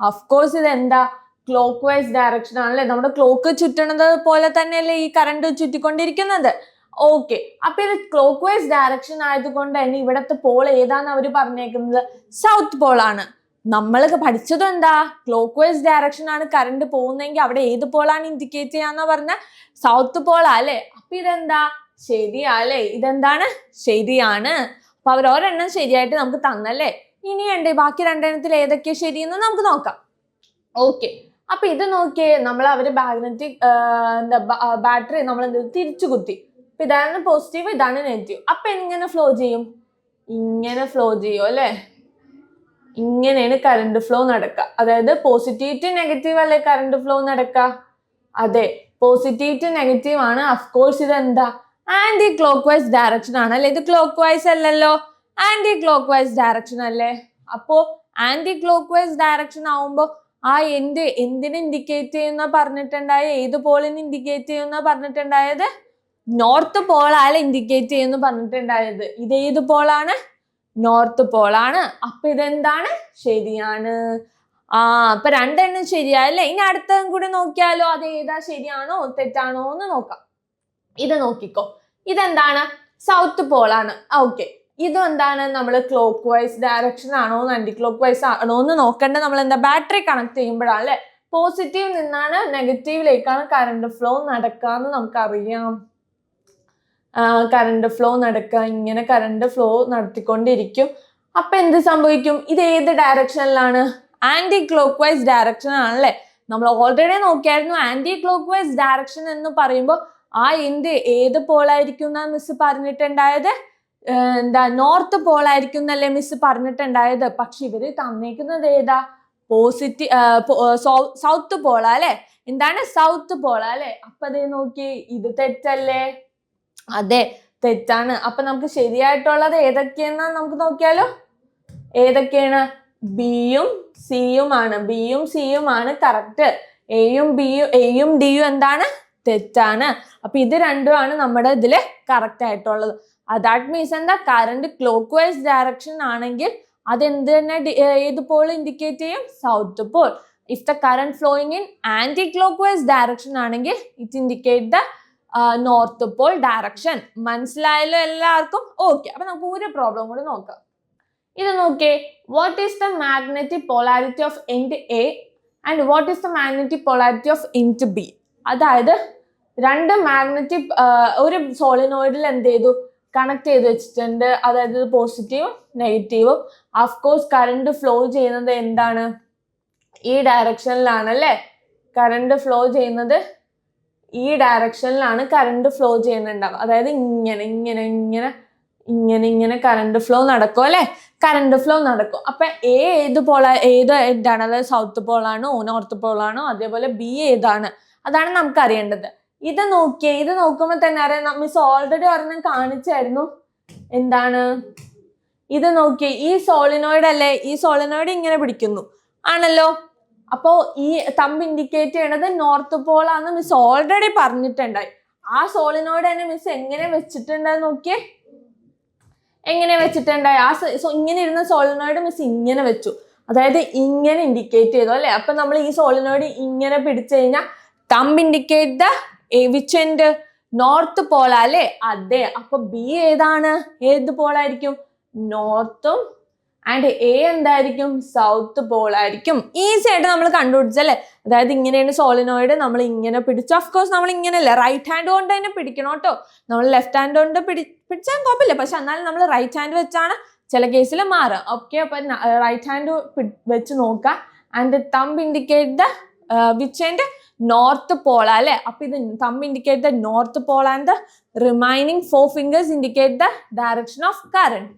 അഫ്കോഴ്സ് ഇത് എന്താ? ക്ലോക്ക് വൈസ് ഡയറക്ഷൻ ആണല്ലേ. നമ്മുടെ ക്ലോക്ക് ചുറ്റണത് പോലെ തന്നെയല്ലേ ഈ കറണ്ട് ചുറ്റിക്കൊണ്ടിരിക്കുന്നത്. ഓക്കെ, അപ്പൊ ഇത് ക്ലോക്ക് വൈസ് ഡയറക്ഷൻ ആയതുകൊണ്ട് തന്നെ ഇവിടത്തെ പോൾ ഏതാന്ന് അവര് പറഞ്ഞേക്കുന്നത്? സൗത്ത് പോൾ ആണ്. നമ്മൾ പഠിച്ചതും എന്താ? ക്ലോക്ക് വൈസ് ഡയറക്ഷൻ ആണ് കറണ്ട് പോകുന്നെങ്കിൽ അവിടെ ഏത് പോളാണ് ഇൻഡിക്കേറ്റ് ചെയ്യാന്ന് പറഞ്ഞ സൗത്ത് പോളാ അല്ലെ. അപ്പൊ ഇതെന്താ? ശരിയല്ലേ. ഇതെന്താണ്? ശരിയാണ്. അപ്പൊ അവർ ഒരെണ്ണം ശരിയായിട്ട് നമുക്ക് തന്നല്ലേ. ഇനിയുണ്ട് ബാക്കി 2 എണ്ണത്തിൽ ഏതൊക്കെയാ ശരിയെന്ന് നമുക്ക് നോക്കാം. ഓക്കെ, അപ്പൊ ഇത് നോക്കിയേ. അവര് മാഗ്നറ്റിക് ബാറ്ററി നമ്മൾ തിരിച്ചു കുത്തി. അപ്പൊ ഇതാണ് പോസിറ്റീവ്, ഇതാണ് നെഗറ്റീവ്. അപ്പൊ എങ്ങനെ ഫ്ലോ ചെയ്യും? ഇങ്ങനെ ഫ്ലോ ചെയ്യും അല്ലെ. ഇങ്ങനെയാണ് കറണ്ട് ഫ്ലോ നടക്കുക. അതായത് പോസിറ്റീവ് ടു നെഗറ്റീവ് അല്ലേ കറണ്ട് ഫ്ലോ നടക്കുക. അതെ, പോസിറ്റീവ് ടു നെഗറ്റീവ് ആണ്. അഫ്കോഴ്സ് ഇത് എന്താ? ആന്റി ക്ലോക്ക് വൈസ് ഡയറക്ഷൻ ആണ് അല്ലെ. ഇത് ക്ലോക്ക് വൈസ് അല്ലല്ലോ, ആന്റി ക്ലോക്ക് വൈസ് ഡയറക്ഷൻ അല്ലേ. അപ്പോ ആന്റി ക്ലോക്ക് വൈസ് ഡയറക്ഷൻ ആവുമ്പോ ആ എന്തിനെ ഇൻഡിക്കേറ്റ് ചെയ്യുന്ന പറഞ്ഞിട്ടുണ്ടായ? ഏത് പോളിന് ഇൻഡിക്കേറ്റ് ചെയ്യുന്ന പറഞ്ഞിട്ടുണ്ടായത്? നോർത്ത് പോളാണ് ഇൻഡിക്കേറ്റ് ചെയ്യുന്ന പറഞ്ഞിട്ടുണ്ടായത്. ഇത് ഏത് പോളാണ്? നോർത്ത് പോളാണ്. അപ്പൊ ഇതെന്താണ്? ശരിയാണ്. അപ്പൊ 2 എണ്ണം ശരിയായല്ലേ. ഇനി അടുത്തതും കൂടി നോക്കിയാലോ. അത് ഏതാ? ശരിയാണോ തെറ്റാണോ എന്ന് നോക്കാം. ഇത് നോക്കിക്കോ. ഇതെന്താണ്? സൗത്ത് പോളാണ്. ഓക്കെ, ഇതും എന്താണ്? നമ്മൾ ക്ലോക്ക് വൈസ് ഡയറക്ഷൻ ആണോ ആന്റി ക്ലോക്ക് വൈസ് ആണോ എന്ന് നോക്കണ്ട. നമ്മൾ എന്താ? ബാറ്ററി കണക്ട് ചെയ്യുമ്പോഴാണ് അല്ലെ. പോസിറ്റീവ് നിന്നാണ് നെഗറ്റീവിലേക്കാണ് കറണ്ട് ഫ്ലോ നടക്കാന്ന് നമുക്കറിയാം. കറണ്ട് ഫ്ലോ നടക്കുക, ഇങ്ങനെ കറണ്ട് ഫ്ലോ നടത്തിക്കൊണ്ടിരിക്കും. അപ്പൊ എന്ത് സംഭവിക്കും? ഇത് ഏത് ഡയറക്ഷനിലാണ്? ആന്റി ക്ലോക്ക് വൈസ് ഡയറക്ഷൻ ആണല്ലേ. നമ്മൾ ഓൾറെഡി നോക്കിയായിരുന്നു. ആന്റി ക്ലോക്ക് വൈസ് ഡയറക്ഷൻ എന്ന് പറയുമ്പോൾ ആ എൻഡ് ഏത് പോളായിരിക്കും എന്നാ മിസ് പറഞ്ഞിട്ടുണ്ടായത്? നോർത്ത് പോളായിരിക്കും എന്നല്ലേ മിസ് പറഞ്ഞിട്ടുണ്ടായത്. പക്ഷെ ഇവര് തന്നേക്കുന്നത് ഏതാ? സൗത്ത് പോള അല്ലെ. എന്താണ്? സൗത്ത് പോള അല്ലെ. അപ്പൊ അതേ നോക്കി, ഇത് തെറ്റല്ലേ. അതെ, തെറ്റാണ്. അപ്പൊ നമുക്ക് ശരിയായിട്ടുള്ളത് ഏതൊക്കെയെന്നാ നമുക്ക് നോക്കിയാലോ. ഏതൊക്കെയാണ്? ബിയും സിയും ആണ് കറക്റ്റ്. എയും ഡിയും എന്താണ്? തെറ്റാണ്. അപ്പൊ ഇത് രണ്ടുമാണ് നമ്മുടെ ഇതില് കറക്റ്റ് ആയിട്ടുള്ളത്. ദാറ്റ് മീൻസ് എന്താ? കറണ്ട് ക്ലോക്ക് വൈസ് ഡയറക്ഷൻ ആണെങ്കിൽ അതെന്ത് തന്നെ ഏത് പോൾ ഇൻഡിക്കേറ്റ് ചെയ്യും? South pole. If the current flowing in anti clock vice direction ആണെങ്കിൽ it indicate the north pole direction. മനസ്സിലായല്ലോ എല്ലാവർക്കും? ഓക്കെ, അപ്പൊ നമുക്ക് ഒരു പ്രോബ്ലം കൂടി നോക്കാം. ഇത് നോക്കിയേ, what is the magnetic polarity of end A and what is the magnetic polarity of end B? അതായത് രണ്ട് മാഗ്നറ്റിക് ഒരു സോളിനോയിഡിൽ എന്ത് ചെയ്തു? കണക്ട് ചെയ്ത് വെച്ചിട്ടുണ്ട്. അതായത് പോസിറ്റീവും നെഗറ്റീവും. അഫ്കോഴ്സ് കറണ്ട് ഫ്ലോ ചെയ്യുന്നത് എന്താണ്? ഈ ഡയറക്ഷനിലാണ് അല്ലേ? കറണ്ട് ഫ്ലോ ചെയ്യുന്നത് ഈ ഡയറക്ഷനിലാണ് കറണ്ട് ഫ്ലോ ചെയ്യുന്നുണ്ടാവും. അതായത് ഇങ്ങനെ ഇങ്ങനെ ഇങ്ങനെ ഇങ്ങനെ ഇങ്ങനെ കറണ്ട് ഫ്ലോ നടക്കും അല്ലെ? കറണ്ട് ഫ്ലോ നടക്കും. അപ്പൊ ഏത് എന്താണ്? അതായത് സൗത്ത് പോളാണോ നോർത്ത് പോളാണോ? അതേപോലെ ബി ഏതാണ്? അതാണ് നമുക്ക് അറിയേണ്ടത്. ഇത് നോക്കിയേ, ഇത് നോക്കുമ്പോൾ തന്നെ അറിയാം. മിസ് ഓൾറെഡി ഒരെണ്ണം കാണിച്ചായിരുന്നു. എന്താണ് ഇത്? നോക്കിയേ, ഈ സോളിനോയിഡ് അല്ലേ? ഈ സോളിനോയിഡ് ഇങ്ങനെ പിടിക്കുന്നു ആണല്ലോ. അപ്പോ ഈ തമ്പ് ഇൻഡിക്കേറ്റ് ചെയ്യണത് നോർത്ത് പോൾ ആണെന്ന് മിസ് ഓൾറെഡി പറഞ്ഞിട്ടുണ്ടായി. ആ സോളിനോയിഡ് തന്നെ മിസ് എങ്ങനെ വെച്ചിട്ടുണ്ടായി നോക്കിയേ, എങ്ങനെ വെച്ചിട്ടുണ്ടായി? ഇങ്ങനെ ഇരുന്ന സോളിനോയിഡ് മിസ് ഇങ്ങനെ വെച്ചു. അതായത് ഇങ്ങനെ ഇൻഡിക്കേറ്റ് ചെയ്തു അല്ലെ? അപ്പൊ നമ്മൾ ഈ സോളിനോയിഡ് ഇങ്ങനെ പിടിച്ചു കഴിഞ്ഞാൽ thumb indicate the which end? North Paul അല്ലേ? അതെ. അപ്പൊ ബി ഏതാണ്? ഏത് പോളായിരിക്കും? നോർത്തും. ആൻഡ് എ എന്തായിരിക്കും? സൗത്ത് പോൾ ആയിരിക്കും. ഈസി ആയിട്ട് നമ്മൾ കണ്ടുപിടിച്ചല്ലേ? അതായത് ഇങ്ങനെയാണ് സോളിനോയിഡ്, നമ്മൾ ഇങ്ങനെ പിടിച്ചു. ഓഫ് നമ്മൾ ഇങ്ങനെയല്ല, റൈറ്റ് ഹാൻഡ് കൊണ്ട് തന്നെ പിടിക്കണം കേട്ടോ. നമ്മൾ ലെഫ്റ്റ് ഹാൻഡ് കൊണ്ട് പിടിച്ചാൽ കുഴപ്പമില്ല. പക്ഷെ എന്നാലും നമ്മൾ റൈറ്റ് ഹാൻഡ് വെച്ചാണ് ചില കേസിൽ മാറുക. ഓക്കെ, അപ്പൊ റൈറ്റ് ഹാൻഡ് വെച്ച് നോക്കാം. And thumb indicate the which end? North Paul അല്ലെ? അപ്പൊ ഇത് thumb indicate the north Paul and the remaining 4 fingers indicate the direction of current.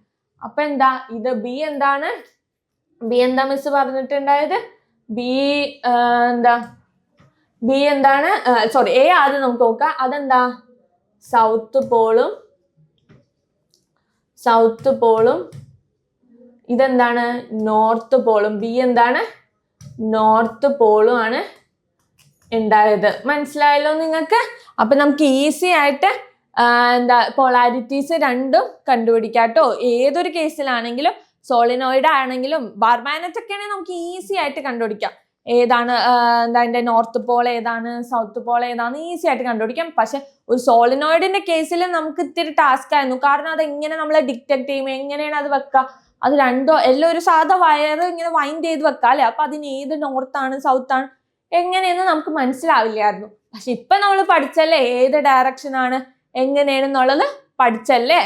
അപ്പൊ എന്താ ഇത്? ബി എന്താണ്? ബി എന്താ മിസ് പറഞ്ഞിട്ടുണ്ടായത്? ബി എന്താണ്? സോറി, എ ആദ്യം നമുക്ക് നോക്കാം. അതെന്താ? സൗത്ത് പോളും. ഇതെന്താണ്? നോർത്ത് പോളും. ബി എന്താണ്? നോർത്ത് പോളും ആണ് ഉണ്ടായത്. മനസ്സിലായല്ലോ നിങ്ങൾക്ക്? അപ്പൊ നമുക്ക് ഈസി ആയിട്ട് പോളാരിറ്റീസ് രണ്ടും കണ്ടുപിടിക്കാം കേട്ടോ. ഏതൊരു കേസിലാണെങ്കിലും, സോളിനോയിഡ് ആണെങ്കിലും ബാർ മാഗ്നറ്റ് ഒക്കെ ആണെങ്കിൽ നമുക്ക് ഈസി ആയിട്ട് കണ്ടുപിടിക്കാം. ഏതാണ് അതിന്റെ നോർത്ത് പോൾ ഏതാണ്, സൗത്ത് പോൾ ഏതാണ്, ഈസി ആയിട്ട് കണ്ടുപിടിക്കാം. പക്ഷെ ഒരു സോളിനോയിഡിന്റെ കേസിൽ നമുക്ക് ഇത്തിരി ടാസ്ക് ആയിരുന്നു. കാരണം അത് എങ്ങനെ നമ്മളെ ഡിറ്റക്ട് ചെയ്യും? എങ്ങനെയാണ് അത് വെക്കുക? അത് രണ്ടോ എല്ലാം ഒരു സാധാ വയർ ഇങ്ങനെ വൈൻഡ് ചെയ്ത് വെക്കാം അല്ലെ? അപ്പൊ അതിന് ഏത് നോർത്താണ് സൗത്താണ് എങ്ങനെയെന്ന് നമുക്ക് മനസ്സിലാവില്ലായിരുന്നു. പക്ഷെ ഇപ്പൊ നമ്മൾ പഠിച്ചല്ലേ ഏത് ഡയറക്ഷൻ ആണ് എങ്ങനെയാണെന്നുള്ളത് പഠിച്ചല്ലേ?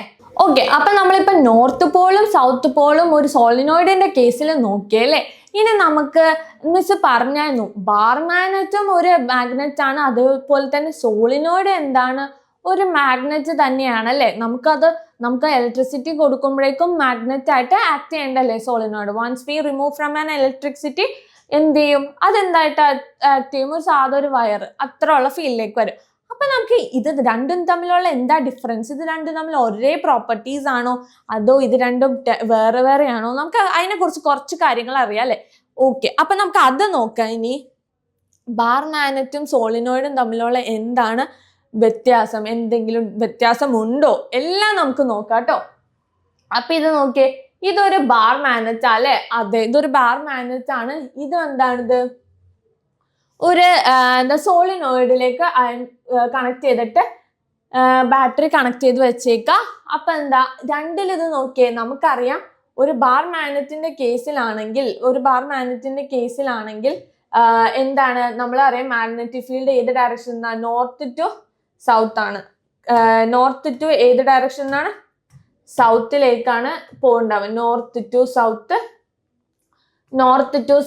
ഓക്കെ, അപ്പൊ നമ്മളിപ്പോ നോർത്ത് പോളും സൗത്ത് പോളും ഒരു സോളിനോയിഡിന്റെ കേസിൽ നോക്കിയല്ലേ? ഇനി നമുക്ക് മിസ് പറഞ്ഞായിരുന്നു ബാർ മാഗ്നറ്റും ഒരു മാഗ്നറ്റ് ആണ്, അതുപോലെ തന്നെ സോളിനോയിഡ് എന്താണ്? ഒരു മാഗ്നറ്റ് തന്നെയാണ് അല്ലെ? നമുക്ക് ഇലക്ട്രിസിറ്റി കൊടുക്കുമ്പോഴേക്കും മാഗ്നറ്റ് ആയിട്ട് ആക്ട് ചെയ്യണ്ടല്ലേ solenoid? Once we remove from an electricity എന്ത് ചെയ്യും? അതെന്തായിട്ട് ആക്ട് ചെയ്യും? ഒരു സാധാ ഒരു വയർ അത്ര ഉള്ള ഫീൽഡിലേക്ക് വരും. അപ്പൊ നമുക്ക് ഇത് രണ്ടും തമ്മിലുള്ള എന്താ ഡിഫറൻസ്? ഇത് രണ്ടും തമ്മിൽ ഒരേ പ്രോപ്പർട്ടീസ് ആണോ അതോ ഇത് രണ്ടും വേറെ വേറെ ആണോ? നമുക്ക് അതിനെ കുറിച്ച് കുറച്ച് കാര്യങ്ങൾ അറിയാം അല്ലെ? ഓക്കെ, അപ്പൊ നമുക്ക് അത് നോക്കാം. ഇനി ബാർ മാഗ്നറ്റും സോളിനോയിഡും തമ്മിലുള്ള എന്താണ് വ്യത്യാസം? എന്തെങ്കിലും വ്യത്യാസമുണ്ടോ? എല്ലാം നമുക്ക് നോക്കാം കേട്ടോ. അപ്പൊ ഇത് നോക്കിയേ, ഇതൊരു ബാർ മാഗ്നറ്റ് അല്ലെ? അതെ, ഇതൊരു ബാർ മാഗ്നറ്റ് ആണ്. ഇത് എന്താണിത്? ഒരു സോളിനോയിഡിലേക്ക് കണക്ട് ചെയ്തിട്ട് ബാറ്ററി കണക്ട് ചെയ്ത് വെച്ചേക്കാം. അപ്പൊ എന്താ രണ്ടിൽ ഇത് നോക്കിയേ, നമുക്കറിയാം ഒരു ബാർ മാഗ്നറ്റിന്റെ കേസിലാണെങ്കിൽ എന്താണ് നമ്മൾ അറിയാം? മാഗ്നറ്റിക് ഫീൽഡ് ഏത് ഡയറക്ഷൻ? നോർത്ത് ടു സൗത്ത് ആണ്. നോർത്ത് ടു ഏത് ഡയറക്ഷൻ ആണ്? സൗത്തിലേക്കാണ് പോകണ്ടാവുക. നോർത്ത് ടു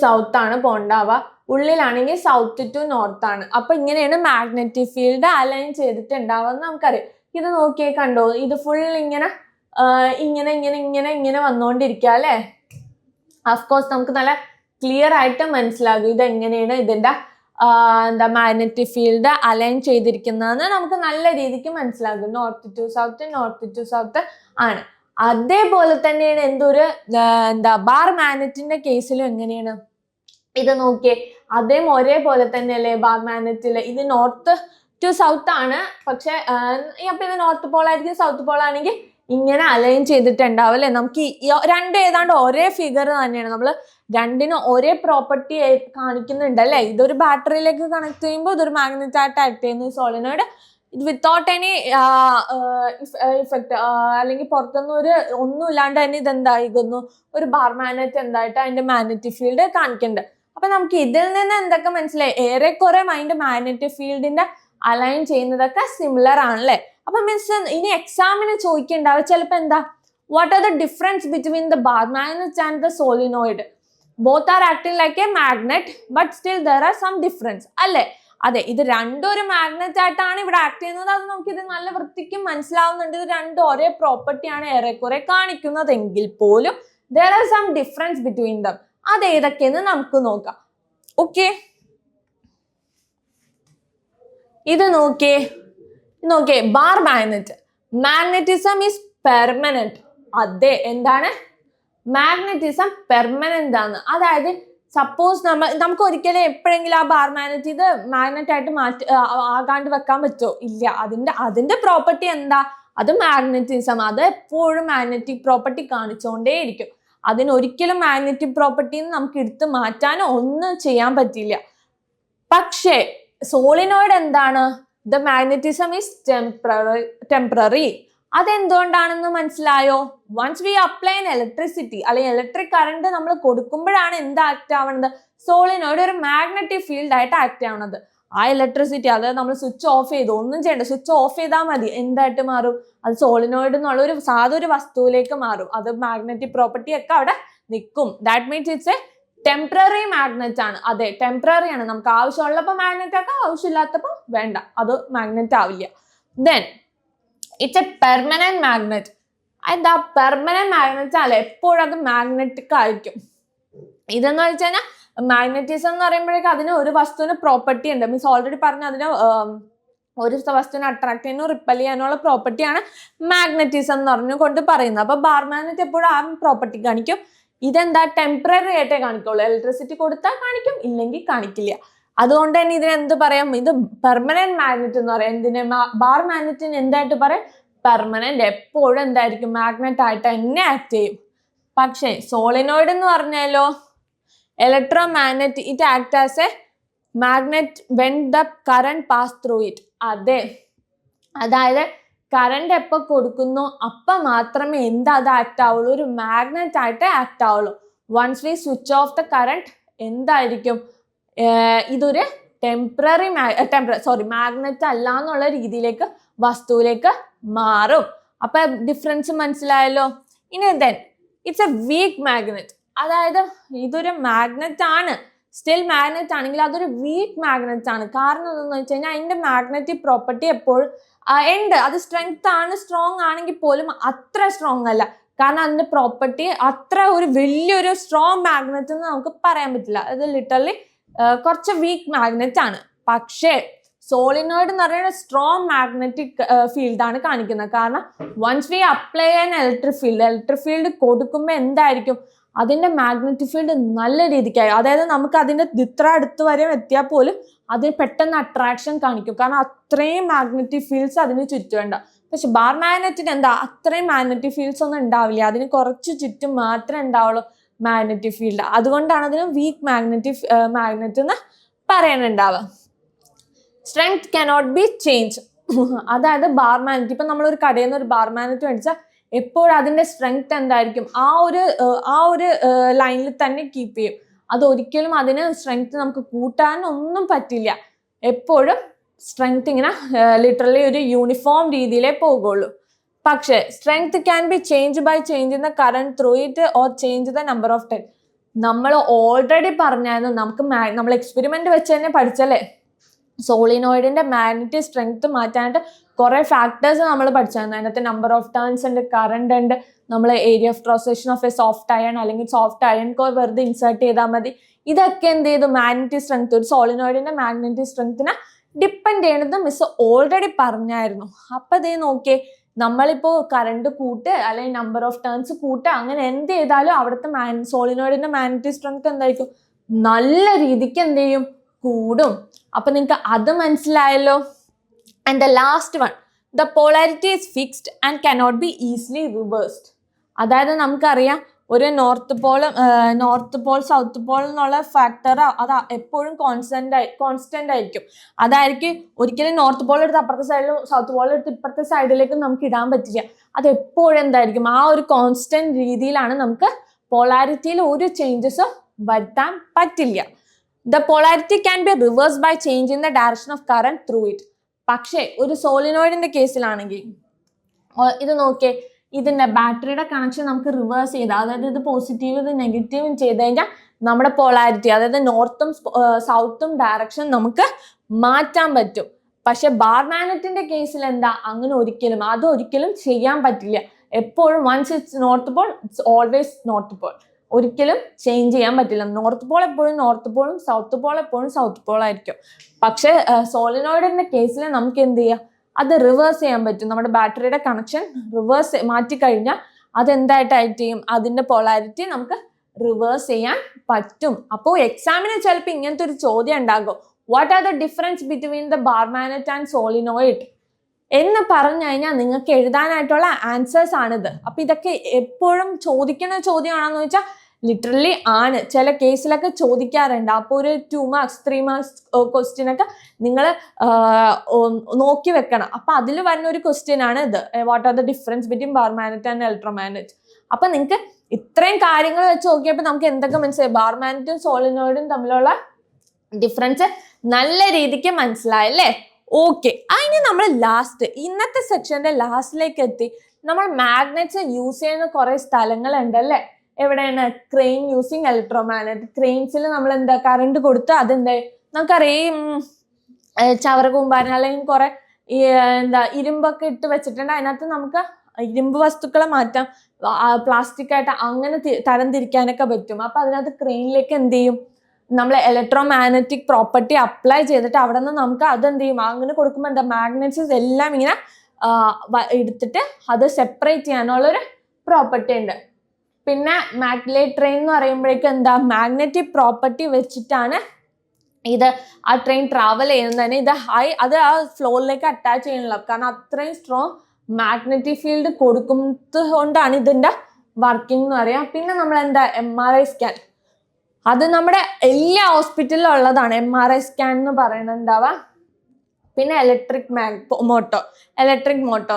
സൗത്ത് ആണ് പോകണ്ടാവുക. ഉള്ളിലാണെങ്കിൽ സൗത്ത് ടു നോർത്ത് ആണ്. അപ്പൊ ഇങ്ങനെയാണ് മാഗ്നറ്റിക് ഫീൽഡ് അലൈൻ ചെയ്തിട്ട് ഉണ്ടാവുക നമുക്കറിയാം. ഇത് നോക്കിയേ, കണ്ടോ? ഇത് ഫുൾ ഇങ്ങനെ വന്നുകൊണ്ടിരിക്കുക അല്ലെ? അഫ്കോഴ്സ് നമുക്ക് നല്ല ക്ലിയർ ആയിട്ട് മനസ്സിലാകും ഇത് എങ്ങനെയാണ് ഇതിന്റെ മാഗ്നറ്റിക് ഫീൽഡ് അലൈൻ ചെയ്തിരിക്കുന്നതെന്ന് നമുക്ക് നല്ല രീതിക്ക് മനസ്സിലാകും. നോർത്ത് ടു സൗത്ത് ആണ്. അതേപോലെ തന്നെയാണ് എന്തൊരു ബാർ മാഗ്നറ്റിന്റെ കേസിലും എങ്ങനെയാണ്? ഇത് നോക്കിയേ, ഒരേപോലെ തന്നെയല്ലേ ബാർ മാഗ്നറ്റില്? ഇത് നോർത്ത് ടു സൗത്ത് ആണ്. പക്ഷെ അപ്പൊ ഇത് നോർത്ത് പോൾ ആയിരിക്കും, സൗത്ത് പോൾ ആണെങ്കിൽ ഇങ്ങനെ അലൈൻ ചെയ്തിട്ടുണ്ടാവും അല്ലെ. നമുക്ക് രണ്ട് ഏതാണ്ട് ഒരേ ഫിഗർ തന്നെയാണ്. നമ്മൾ രണ്ടിനും ഒരേ പ്രോപ്പർട്ടി കാണിക്കുന്നുണ്ട് അല്ലെ. ഇതൊരു ബാറ്ററിയിലേക്ക് കണക്ട് ചെയ്യുമ്പോൾ ഇതൊരു മാഗ്നറ്റ് ആയിട്ട് ആക്ട് ചെയ്യുന്നു സോളിനോയിഡ്. വിത്തൗട്ട് എനി ഇഫക്റ്റ് അല്ലെങ്കിൽ പുറത്തൊന്നും ഒന്നും ഇല്ലാണ്ട് തന്നെ ഇതെന്തായിരിക്കുന്നു, ഒരു ബാർ മാഗ്നറ്റ് എന്തായിട്ട് അതിന്റെ മാഗ്നറ്റിക് ഫീൽഡ് കാണിക്കുന്നുണ്ട്. അപ്പൊ നമുക്ക് ഇതിൽ നിന്ന് എന്തൊക്കെ മനസ്സിലായി? ഏറെക്കുറെ അതിന്റെ മാഗ്നറ്റിക് ഫീൽഡിന്റെ അലൈൻ ചെയ്യുന്നതൊക്കെ സിമിലർ ആണല്ലേ. അപ്പൊ മീൻസ് ഇനി എക്സാമിന് ചോദിക്കണ്ടാവും ചിലപ്പോ എന്താ, what are the difference between the bar magnet and the solenoid? Both are acting like a magnet but still there are some difference അല്ലേ. അതെ, ഇത് രണ്ടും ഒരു മാഗ്നറ്റ് ആയിട്ടാണ് ഇവിടെ ആക്ട് ചെയ്യുന്നത്. അത് നമുക്ക് ഇത് നല്ല വൃത്തിക്കും മനസ്സിലാവുന്നുണ്ട്. ഇത് രണ്ടും ഒരേ പ്രോപ്പർട്ടിയാണ് ഏറെക്കുറെ കാണിക്കുന്നതെങ്കിൽ പോലും there are some difference between them. അത് ഏതൊക്കെയെന്ന് നമുക്ക് നോക്കാം. ഓക്കെ, ഇത് നോക്കിയേ bar magnet. Magnetism is permanent. അതെ, എന്താണ് മാഗ്നറ്റിസം പെർമനന്റ് ആണ്. അതായത് സപ്പോസ് നമുക്ക് ഒരിക്കലും എപ്പോഴെങ്കിലും ആ ബാർ മാഗ്നറ്റ് ഇത് മാഗ്നറ്റ് ആയിട്ട് ആകാണ്ട് വെക്കാൻ പറ്റുമോ? ഇല്ല. അതിന്റെ പ്രോപ്പർട്ടി എന്താ? അത് മാഗ്നറ്റിസം. അത് എപ്പോഴും മാഗ്നറ്റിക് പ്രോപ്പർട്ടി കാണിച്ചുകൊണ്ടേയിരിക്കും. അതിനൊരിക്കലും മാഗ്നറ്റിക് പ്രോപ്പർട്ടിന്ന് നമുക്ക് എടുത്ത് മാറ്റാനോ ഒന്നും ചെയ്യാൻ പറ്റില്ല. പക്ഷേ സോളിനോയിഡ് എന്താണ്? The magnetism is temporary. അതെന്തുകൊണ്ടാണെന്ന് മനസ്സിലായോ? Once we apply an electricity അല്ലെങ്കിൽ ഇലക്ട്രിക് കറണ്ട് നമ്മൾ കൊടുക്കുമ്പോഴാണ് എന്ത് ആക്ട് ആവുന്നത്? സോളിനോയിഡ് ഒരു മാഗ്നറ്റിക് ഫീൽഡ് ആയിട്ട് ആക്ട് ആവുന്നത്. ആ ഇലക്ട്രിസിറ്റി അതായത് നമ്മൾ സ്വിച്ച് ഓഫ് ചെയ്തു, ഒന്നും ചെയ്യണ്ട, സ്വിച്ച് ഓഫ് ചെയ്താൽ മതി, എന്തായിട്ട് മാറും? അത് സോളിനോയിഡ് എന്നുള്ള ഒരു സാധൊരു വസ്തുവിലേക്ക് മാറും. അത് മാഗ്നറ്റിക് പ്രോപ്പർട്ടി ഒക്കെ അവിടെ നിൽക്കും. That means it's A temporary magnet ആണ്. അതെ, ടെമ്പററി ആണ്. നമുക്ക് ആവശ്യമുള്ളപ്പോൾ മാഗ്നറ്റ് ആക്കാം, ആവശ്യമില്ലാത്തപ്പോൾ വേണ്ട, അത് മാഗ്നറ്റ് ആവില്ല. Then it's A permanent magnet. എന്താ പെർമനന്റ് മാഗ്നറ്റ് അല്ല, എപ്പോഴും അത് മാഗ്നറ്റിക് ആയിരിക്കും. ഇതെന്ന് വെച്ച് കഴിഞ്ഞാൽ മാഗ്നറ്റിസം എന്ന് പറയുമ്പോഴേക്കും അതിന് ഒരു വസ്തുവിന് പ്രോപ്പർട്ടി ഉണ്ട്. മീൻസ് ഓൾറെഡി പറഞ്ഞു, അതിന് ഒരു വസ്തുവിനെ അട്രാക്ട് ചെയ്യാനോ റിപ്പൽ ചെയ്യാനുള്ള പ്രോപ്പർട്ടിയാണ് മാഗ്നറ്റിസം എന്ന് പറഞ്ഞുകൊണ്ട് പറയുന്നത്. അപ്പൊ ബാർ മാഗ്നറ്റ് എപ്പോഴും ആ പ്രോപ്പർട്ടി കാണിക്കും. ഇതെന്താ ടെമ്പററി ആയിട്ടേ കാണിക്കുള്ളൂ. ഇലക്ട്രിസിറ്റി കൊടുത്താൽ കാണിക്കും, ഇല്ലെങ്കിൽ കാണിക്കില്ല. അതുകൊണ്ട് തന്നെ ഇതിനെന്ത് പറയാം? ഇത് പെർമനന്റ് മാഗ്നറ്റ് എന്ന് പറയാം. എന്തിന്? ബാർ മാഗ്നറ്റിന് എന്തായിട്ട് പറയാം? പെർമനന്റ്. എപ്പോഴും എന്തായിരിക്കും? മാഗ്നറ്റ് ആയിട്ട് തന്നെ ആക്ട് ചെയ്യും. പക്ഷേ സോളിനോയിഡ് എന്ന് പറഞ്ഞാലോ electromagnet, it acts as a magnet when the current pass through it. അതെ, അതായത് കറണ്ട് എപ്പോൾ കൊടുക്കുന്നു അപ്പം മാത്രമേ അത് ആക്ട് ആവുള്ളൂ, ഒരു മാഗ്നറ്റ് ആയിട്ട് ആക്ട് ആവുള്ളൂ. Once we switch off the current എന്തായിരിക്കും? ഇതൊരു മാഗ്നറ്റ് അല്ല എന്നുള്ള രീതിയിലേക്ക് വസ്തുവിലേക്ക് മാറും. അപ്പൊ ഡിഫറൻസ് മനസ്സിലായല്ലോ. ഇനി then it's a weak magnet. അതായത് ഇതൊരു മാഗ്നറ്റ് ആണ്, സ്റ്റിൽ മാഗ്നറ്റ് ആണെങ്കിൽ അതൊരു വീക്ക് മാഗ്നറ്റ് ആണ്. കാരണം എന്താണെന്ന് വെച്ച് കഴിഞ്ഞാൽ അതിന്റെ മാഗ്നറ്റിക് പ്രോപ്പർട്ടി എപ്പോഴും ഉണ്ട്. അത് സ്ട്രെങ്ത് ആണ്, സ്ട്രോങ് ആണെങ്കിൽ പോലും അത്ര സ്ട്രോങ് അല്ല. കാരണം അതിന്റെ പ്രോപ്പർട്ടി അത്ര ഒരു വലിയൊരു സ്ട്രോങ് മാഗ്നറ്റ് എന്ന് നമുക്ക് പറയാൻ പറ്റില്ല. അത് ലിറ്ററലി കുറച്ച് വീക്ക് മാഗ്നറ്റ് ആണ്. പക്ഷേ സോളിനോയിഡ് എന്ന് പറയുന്നത് സ്ട്രോങ് മാഗ്നറ്റിക് ഫീൽഡാണ് കാണിക്കുന്നത്. കാരണം once we apply an electric field കൊടുക്കുമ്പോൾ എന്തായിരിക്കും? അതിന്റെ മാഗ്നറ്റിക് ഫീൽഡ് നല്ല രീതിക്കായി, അതായത് നമുക്ക് അതിന്റെ ഇത്ര അടുത്ത് വരെ എത്തിയാൽ പോലും അതിന് പെട്ടെന്ന് അട്രാക്ഷൻ കാണിക്കും. കാരണം അത്രയും മാഗ്നറ്റിക് ഫീൽഡ്സ് അതിന് ചുറ്റുമുണ്ട്. പക്ഷെ ബാർ മാഗ്നറ്റിന് എന്താ അത്രയും മാഗ്നറ്റിക് ഫീൽഡ്സ് ഒന്നും ഉണ്ടാവില്ല. അതിന് കുറച്ച് ചുറ്റും മാത്രമേ ഉണ്ടാവുള്ളൂ മാഗ്നറ്റിക് ഫീൽഡ്. അതുകൊണ്ടാണ് അതിന് വീക്ക് മാഗ്നറ്റ് എന്ന് പറയാനുണ്ടാവുക. Strength cannot be change. അതായത് ബാർ മാഗ്നറ്റ്, ഇപ്പൊ നമ്മളൊരു കടയിൽ നിന്ന് ഒരു ബാർ മാഗ്നറ്റ് മേടിച്ചാൽ എപ്പോഴും അതിന്റെ സ്ട്രെങ്ത് എന്തായിരിക്കും? ആ ഒരു ലൈനിൽ തന്നെ കീപ്പ് ചെയ്യും. അതൊരിക്കലും അതിന് സ്ട്രെങ്ത് നമുക്ക് കൂട്ടാനൊന്നും പറ്റില്ല. എപ്പോഴും സ്ട്രെങ്ത് ഇങ്ങനെ ലിറ്ററലി ഒരു യൂണിഫോം രീതിയിലേ പോകുള്ളൂ. പക്ഷേ strength can be change by change the current through it or change the number of time. നമ്മൾ ഓൾറെഡി പറഞ്ഞായിരുന്നു, നമ്മൾ എക്സ്പെരിമെന്റ് വെച്ച് തന്നെ പഠിച്ചല്ലേ, സോളിനോയിഡിന്റെ മാഗ്നറ്റിക് സ്ട്രെങ്ത് മാറ്റാനായിട്ട് കുറെ ഫാക്ടേഴ്സ് നമ്മൾ പഠിച്ചായിരുന്നു. അതിനകത്ത് നമ്പർ ഓഫ് ടേൺസ് ഉണ്ട്, കറണ്ട് ഉണ്ട്, നമ്മൾ area of cross section of A soft iron അല്ലെങ്കിൽ സോഫ്റ്റ് അയൺ കോർ വെറുതെ ഇൻസേർട്ട് ചെയ്താൽ മതി. ഇതൊക്കെ എന്ത് ചെയ്തു? മാഗ്നറ്റിക് സ്ട്രെങ്ത്, ഒരു സോളിനോയിഡിന്റെ മാഗ്നറ്റിക് സ്ട്രെങ്ത്തിനെ ഡിപ്പെൻഡ് ചെയ്യണത് മിസ് ഓൾറെഡി പറഞ്ഞായിരുന്നു. അപ്പൊ ഇതേ നോക്കിയേ, നമ്മളിപ്പോ കറണ്ട് കൂട്ട് അല്ലെങ്കിൽ നമ്പർ ഓഫ് ടേൺസ് കൂട്ട് അങ്ങനെ എന്ത് ചെയ്താലും അവിടുത്തെ സോളിനോയിഡിന്റെ മാഗ്നറ്റിക് സ്ട്രെങ്ത് എന്തായിരിക്കും? നല്ല രീതിക്ക് എന്ത് ചെയ്യും? കൂടും. അപ്പൊ നിങ്ങൾക്ക് അത് മനസ്സിലായല്ലോ. And the last one, the polarity is fixed and cannot be easily reversed. അതായത് നമുക്കറിയാം ഒരു നോർത്ത് പോൾ സൗത്ത് പോൾ എന്നുള്ള ഫാക്ടർ അത് എപ്പോഴും കോൺസ്റ്റന്റ് ആയിരിക്കും. അതായിരിക്കും ഒരിക്കലും നോർത്ത് പോൾ എടുത്ത് അപ്പുറത്തെ സൈഡിലും സൗത്ത് പോൾ എടുത്ത് ഇപ്പുറത്തെ സൈഡിലേക്കും നമുക്ക് ഇടാൻ പറ്റില്ല. അത് എപ്പോഴും എന്തായിരിക്കും, ആ ഒരു കോൺസ്റ്റന്റ് രീതിയിലാണ് നമുക്ക് പോളാരിറ്റിയിൽ ഒരു ചേഞ്ചസും വരുത്താൻ പറ്റില്ല. The polarity can be reverse by change in the direction of current through it. പക്ഷേ ഒരു സോളിനോയിഡിന്റെ കേസിലാണെങ്കിൽ ഇത് നോക്കിയേ, ഇതിന്റെ ബാറ്ററിയുടെ കണക്ഷൻ നമുക്ക് റിവേഴ്സ് ചെയ്താൽ, അതായത് ഇത് പോസിറ്റീവ് ഇത് നെഗറ്റീവും ചെയ്ത് കഴിഞ്ഞാൽ നമ്മുടെ പോളാരിറ്റി, അതായത് നോർത്തും സൗത്തും ഡയറക്ഷൻ നമുക്ക് മാറ്റാൻ പറ്റും. പക്ഷെ ബാർ മാഗ്നറ്റിന്റെ കേസിൽ എന്താ, അങ്ങനെ ഒരിക്കലും ചെയ്യാൻ പറ്റില്ല. എപ്പോഴും once it's north pole it's always north pole, ഒരിക്കലും ചേഞ്ച് ചെയ്യാൻ പറ്റില്ല. നോർത്ത് പോൾ എപ്പോഴും നോർത്ത് പോളും സൗത്ത് പോൾ എപ്പോഴും സൗത്ത് പോൾ ആയിരിക്കും. പക്ഷെ സോളിനോയിഡിന്റെ കേസിൽ നമുക്ക് എന്ത് ചെയ്യാം, അത് റിവേഴ്സ് ചെയ്യാൻ പറ്റും. നമ്മുടെ ബാറ്ററിയുടെ കണക്ഷൻ റിവേഴ്സ് മാറ്റിക്കഴിഞ്ഞാൽ അതെന്തായിട്ട് ചെയ്യും, അതിന്റെ പോളാരിറ്റി നമുക്ക് റിവേഴ്സ് ചെയ്യാൻ പറ്റും. അപ്പോൾ എക്സാമിന് ചിലപ്പോൾ ഇങ്ങനത്തെ ഒരു ചോദ്യം ഉണ്ടാകും, what are the difference between the bar magnet and solenoid എന്ന് പറഞ്ഞു കഴിഞ്ഞാൽ നിങ്ങൾക്ക് എഴുതാനായിട്ടുള്ള ആൻസേഴ്സ് ആണിത്. അപ്പൊ ഇതൊക്കെ എപ്പോഴും ചോദിക്കുന്ന ചോദ്യമാണെന്ന് വെച്ചാൽ ലിറ്ററലി ആണ്. ചില കേസിലൊക്കെ ചോദിക്കാറുണ്ട്. അപ്പോൾ ഒരു 2 മാർക്സ് 3 മാർക്സ് ക്വസ്റ്റ്യൻ ഒക്കെ നിങ്ങൾ നോക്കി വെക്കണം. അപ്പൊ അതിൽ വരുന്ന ഒരു ക്വസ്റ്റ്യൻ ആണ് ഇത്, what are the difference between bar magnet and electromagnet. അപ്പൊ നിങ്ങൾക്ക് ഇത്രയും കാര്യങ്ങൾ വെച്ച് നോക്കിയപ്പോൾ നമുക്ക് എന്തൊക്കെ മനസ്സിലായി, ബാർ മാഗ്നറ്റും സോളിനോയിഡും തമ്മിലുള്ള ഡിഫറൻസ് നല്ല രീതിക്ക് മനസ്സിലായല്ലേ? ഓക്കെ, അതിന് നമ്മൾ ഇന്നത്തെ സെക്ഷന്റെ ലാസ്റ്റിലേക്ക് എത്തി. നമ്മൾ മാഗ്നറ്റ്സ് യൂസ് ചെയ്യുന്ന കുറെ സ്ഥലങ്ങളുണ്ട് അല്ലേ? എവിടെയാണ്? Crane using electromagnet. ക്രെയിൻസിൽ നമ്മൾ എന്താ കറണ്ട് കൊടുത്ത് അതെന്താ നമുക്കറിയാം, ചവറ കൂമ്പാരൻ അല്ലെങ്കിൽ കുറെ ഇരുമ്പൊക്കെ ഇട്ട് വെച്ചിട്ടുണ്ട്. അതിനകത്ത് നമുക്ക് ഇരുമ്പ് വസ്തുക്കളെ മാറ്റാം, പ്ലാസ്റ്റിക് ആയിട്ട് അങ്ങനെ തരംതിരിക്കാനൊക്കെ പറ്റും. അപ്പൊ അതിനകത്ത് ക്രെയിനിലേക്ക് എന്ത് ചെയ്യും, നമ്മൾ ഇലക്ട്രോമാഗ്നറ്റിക് പ്രോപ്പർട്ടി അപ്ലൈ ചെയ്തിട്ട് അവിടെ നിന്ന് നമുക്ക് അതെന്ത് ചെയ്യും, അങ്ങനെ കൊടുക്കുമ്പോൾ എന്താ മാഗ്നറ്റ്സ് എല്ലാം ഇങ്ങനെ എടുത്തിട്ട് അത് സെപ്പറേറ്റ് ചെയ്യാനുള്ളൊരു പ്രോപ്പർട്ടി ഉണ്ട്. പിന്നെ മാഗ്നറ്റ് ട്രെയിൻ എന്ന് പറയുമ്പോഴേക്കും എന്താ, മാഗ്നറ്റിക് പ്രോപ്പർട്ടി വെച്ചിട്ടാണ് ഇത് ആ ട്രെയിൻ ട്രാവൽ ചെയ്യുന്നത് തന്നെ. അത് ആ ഫ്ലോറിലേക്ക് അറ്റാച്ച് ചെയ്യണല്ലോ, കാരണം അത്രയും സ്ട്രോങ് മാഗ്നറ്റിക് ഫീൽഡ് കൊടുക്കുന്നത് കൊണ്ടാണ് ഇതിന്റെ വർക്കിംഗ് എന്ന് പറയാം. പിന്നെ നമ്മൾ എന്താ, MRI സ്കാൻ, അത് നമ്മുടെ എല്ലാ ഹോസ്പിറ്റലിലും ഉള്ളതാണ് MRI സ്കാൻ എന്ന് പറയുന്നുണ്ടാവുക. പിന്നെ ഇലക്ട്രിക് മോട്ടോ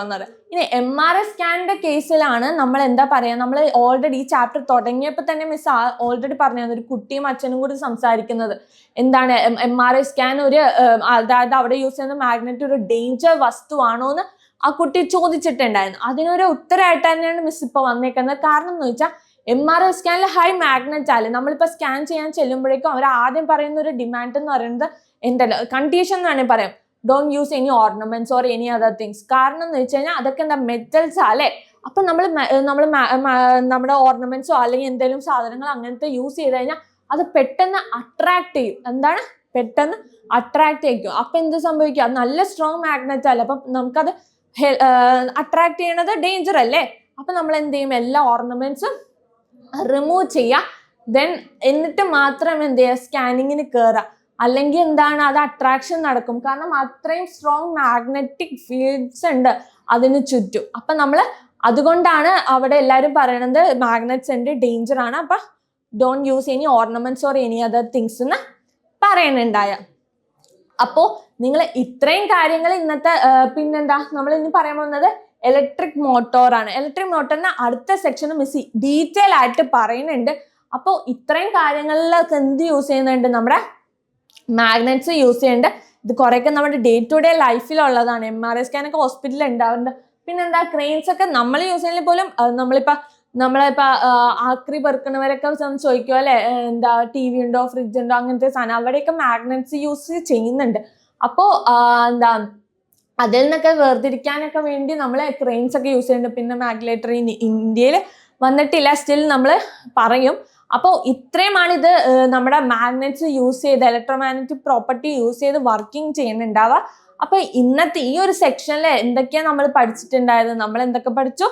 എന്ന് പറയും. ഇനി MRI സ്കാനിന്റെ കേസിലാണ് നമ്മൾ എന്താ പറയാ, നമ്മൾ ഓൾറെഡി ഈ ചാപ്റ്റർ തുടങ്ങിയപ്പോൾ തന്നെ മിസ് ഓൾറെഡി പറഞ്ഞു, ഒരു കുട്ടിയും അച്ഛനും കൂടി സംസാരിക്കുന്നത് എന്താണ്, MRI സ്കാൻ ഒരു അതായത് അവിടെ യൂസ് ചെയ്യുന്ന മാഗ്നറ്റ് ഒരു ഡേഞ്ചർ വസ്തുവാണോ എന്ന് ആ കുട്ടി ചോദിച്ചിട്ടുണ്ടായിരുന്നു. അതിനൊരു ഉത്തരമായിട്ട് തന്നെയാണ് മിസ് ഇപ്പൊ വന്നേക്കുന്നത്. കാരണം എന്ന് വെച്ചാൽ MRI സ്കാനിൽ ഹൈ മാഗ്നറ്റ് ആയാലും നമ്മളിപ്പോൾ സ്കാൻ ചെയ്യാൻ ചെല്ലുമ്പോഴേക്കും അവർ ആദ്യം പറയുന്ന ഒരു ഡിമാൻഡ് എന്ന് പറയുന്നത് എന്താ, കണ്ടീഷൻ എന്ന് വേണമെങ്കിൽ പറയാം, don't use any ornaments or any other things. കാരണം എന്ന് വെച്ച് കഴിഞ്ഞാൽ അതൊക്കെ എന്താ, മെറ്റൽസ് അല്ലേ. അപ്പൊ നമ്മുടെ ഓർണമെന്റ്സോ അല്ലെങ്കിൽ എന്തെങ്കിലും സാധനങ്ങൾ അങ്ങനത്തെ യൂസ് ചെയ്ത് കഴിഞ്ഞാൽ അത് പെട്ടെന്ന് അട്രാക്ട് ചെയ്യും. എന്താണ്, പെട്ടെന്ന് അട്രാക്ട് ചെയ്യും. അപ്പൊ എന്ത് സംഭവിക്കുക, അത് നല്ല സ്ട്രോങ് മാഗ്നറ്റ് അല്ലേ, അപ്പൊ നമുക്കത് അട്രാക്ട് ചെയ്യണത് ഡേഞ്ചർ അല്ലേ. അപ്പൊ നമ്മൾ എന്ത് ചെയ്യും, എല്ലാ ഓർണമെന്റ്സും റിമൂവ് ചെയ്യുക, എന്നിട്ട് മാത്രം എന്ത് ചെയ്യുക, സ്കാനിങ്ങിന് കയറുക. അല്ലെങ്കിൽ എന്താണ്, അത് അട്രാക്ഷൻ നടക്കും. കാരണം അത്രയും സ്ട്രോങ് മാഗ്നറ്റിക് ഫീൽഡ്സ് ഉണ്ട് അതിന് ചുറ്റും. അപ്പൊ നമ്മൾ അതുകൊണ്ടാണ് അവിടെ എല്ലാവരും പറയണത് മാഗ്നറ്റ്സ് ഉണ്ട്, ഡേഞ്ചർ ആണ്, അപ്പൊ don't use any ornaments or any other things എന്ന് പറയുന്നുണ്ടായ. അപ്പോ നിങ്ങൾ ഇത്രയും കാര്യങ്ങൾ ഇന്നത്തെ പിന്നെന്താ നമ്മൾ ഇനി പറയാൻ പോകുന്നത് ഇലക്ട്രിക് മോട്ടോറാണ്. ഇലക്ട്രിക് മോട്ടോറിന് അടുത്ത സെക്ഷൻ മിസ് ഡീറ്റെയിൽ ആയിട്ട് പറയുന്നുണ്ട്. അപ്പോൾ ഇത്രയും കാര്യങ്ങളിലൊക്കെ എന്ത് യൂസ് ചെയ്യുന്നുണ്ട്, നമ്മുടെ മാഗ്നറ്റ്സ് യൂസ് ചെയ്യുന്നുണ്ട്. ഇത് കുറേയൊക്കെ നമ്മുടെ ഡേ ടു ഡേ ലൈഫിലുള്ളതാണ്. MRI സ്കാനൊക്കെ ഹോസ്പിറ്റലിൽ ഉണ്ടാവുന്നുണ്ട്. പിന്നെന്താ, ക്രെയിൻസ് ഒക്കെ നമ്മൾ യൂസ് ചെയ്യുന്നതിൽ പോലും നമ്മളിപ്പോ ആക്രി പെറുക്കണവരൊക്കെ ചോദിക്കും അല്ലെ, എന്താ TV ഉണ്ടോ ഫ്രിഡ്ജ് ഉണ്ടോ അങ്ങനത്തെ സാധനം, അവിടെയൊക്കെ മാഗ്നറ്റ്സ് യൂസ് ചെയ്യുന്നുണ്ട്. അപ്പോ എന്താ അതിൽ നിന്നൊക്കെ വേർതിരിക്കാനൊക്കെ വേണ്ടി നമ്മൾ ക്രെയിൻസ് ഒക്കെ യൂസ് ചെയ്യുന്നുണ്ട്. പിന്നെ മാഗ്നറ്റ് ട്രെയിൻ ഇന്ത്യയിൽ വന്നിട്ടില്ല, സ്റ്റിൽ നമ്മൾ പറയും. അപ്പോൾ ഇത്രയുമാണ് ഇത് നമ്മുടെ മാഗ്നറ്റ്സ് യൂസ് ചെയ്ത് ഇലക്ട്രോമാഗ്നറ്റിക് പ്രോപ്പർട്ടി യൂസ് ചെയ്ത് വർക്കിംഗ് ചെയ്യുന്നുണ്ടാവുക. അപ്പൊ ഇന്നത്തെ ഈ ഒരു സെക്ഷനിൽ എന്തൊക്കെയാണ് നമ്മൾ പഠിച്ചിട്ടുണ്ടായത്, നമ്മൾ എന്തൊക്കെ പഠിച്ചു,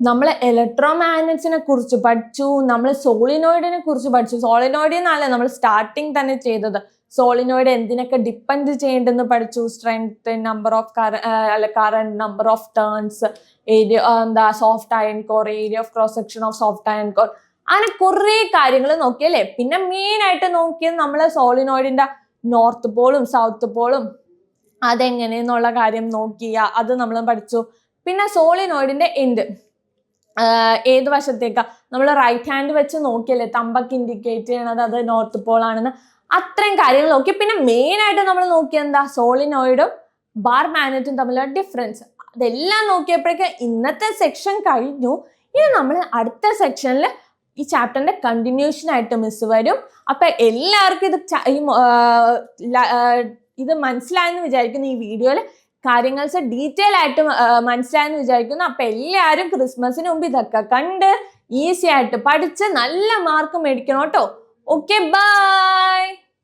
നമ്മൾ ഇലക്ട്രോ മാഗ്നറ്റ്സിനെ കുറിച്ച് പഠിച്ചു, നമ്മൾ സോളിനോയിഡിനെ കുറിച്ച് പഠിച്ചു. സോളിനോയിഡിൽ നിന്നല്ല നമ്മൾ സ്റ്റാർട്ടിങ് തന്നെ ചെയ്തത്. സോളിനോയിഡ് എന്തിനൊക്കെ ഡിപ്പെൻഡ് ചെയ്യേണ്ടെന്ന് പഠിച്ചു. Strength, number of current, number of turns, area soft iron core, area of cross section of soft iron core, അങ്ങനെ കുറെ കാര്യങ്ങൾ നോക്കിയല്ലേ. പിന്നെ മെയിൻ ആയിട്ട് നോക്കിയത് നമ്മൾ സോളിനോയിഡിന്റെ നോർത്ത് പോളും സൗത്ത് പോളും അതെങ്ങനെയെന്നുള്ള കാര്യം നോക്കിയ അത് നമ്മൾ പഠിച്ചു. പിന്നെ സോളിനോയിഡിന്റെ എൻഡ് ഏത് വശത്തേക്കാ നമ്മൾ റൈറ്റ് ഹാൻഡ് വെച്ച് നോക്കിയല്ലേ തമ്പക്ക് ഇൻഡിക്കേറ്റ് ചെയ്യണത് അത് നോർത്ത് പോൾ ആണെന്ന്. അത്രയും കാര്യങ്ങൾ നോക്കി. പിന്നെ മെയിൻ ആയിട്ട് നമ്മൾ നോക്കിയത് എന്താ, സോളിനോയിഡും ബാർ മാഗ്നറ്റും തമ്മിലുള്ള ഡിഫറൻസ്. അതെല്ലാം നോക്കിയപ്പോഴേക്കും ഇന്നത്തെ സെക്ഷൻ കഴിഞ്ഞു. ഇനി നമ്മൾ അടുത്ത സെക്ഷനിൽ ഈ ചാപ്റ്ററിന്റെ കണ്ടിന്യൂഷൻ ആയിട്ട് മിസ് വരും. അപ്പൊ എല്ലാവർക്കും ഇത് മനസ്സിലായെന്ന് വിചാരിക്കുന്നു. ഈ വീഡിയോയിൽ കാര്യങ്ങൾ ഡീറ്റെയിൽ ആയിട്ട് മനസ്സിലായെന്ന് വിചാരിക്കുന്നു. അപ്പൊ എല്ലാവരും ക്രിസ്മസിന് മുമ്പ് ഇതൊക്കെ കണ്ട് ഈസി ആയിട്ട് പഠിച്ച് നല്ല മാർക്ക് മേടിക്കണം കേട്ടോ. Okay, by.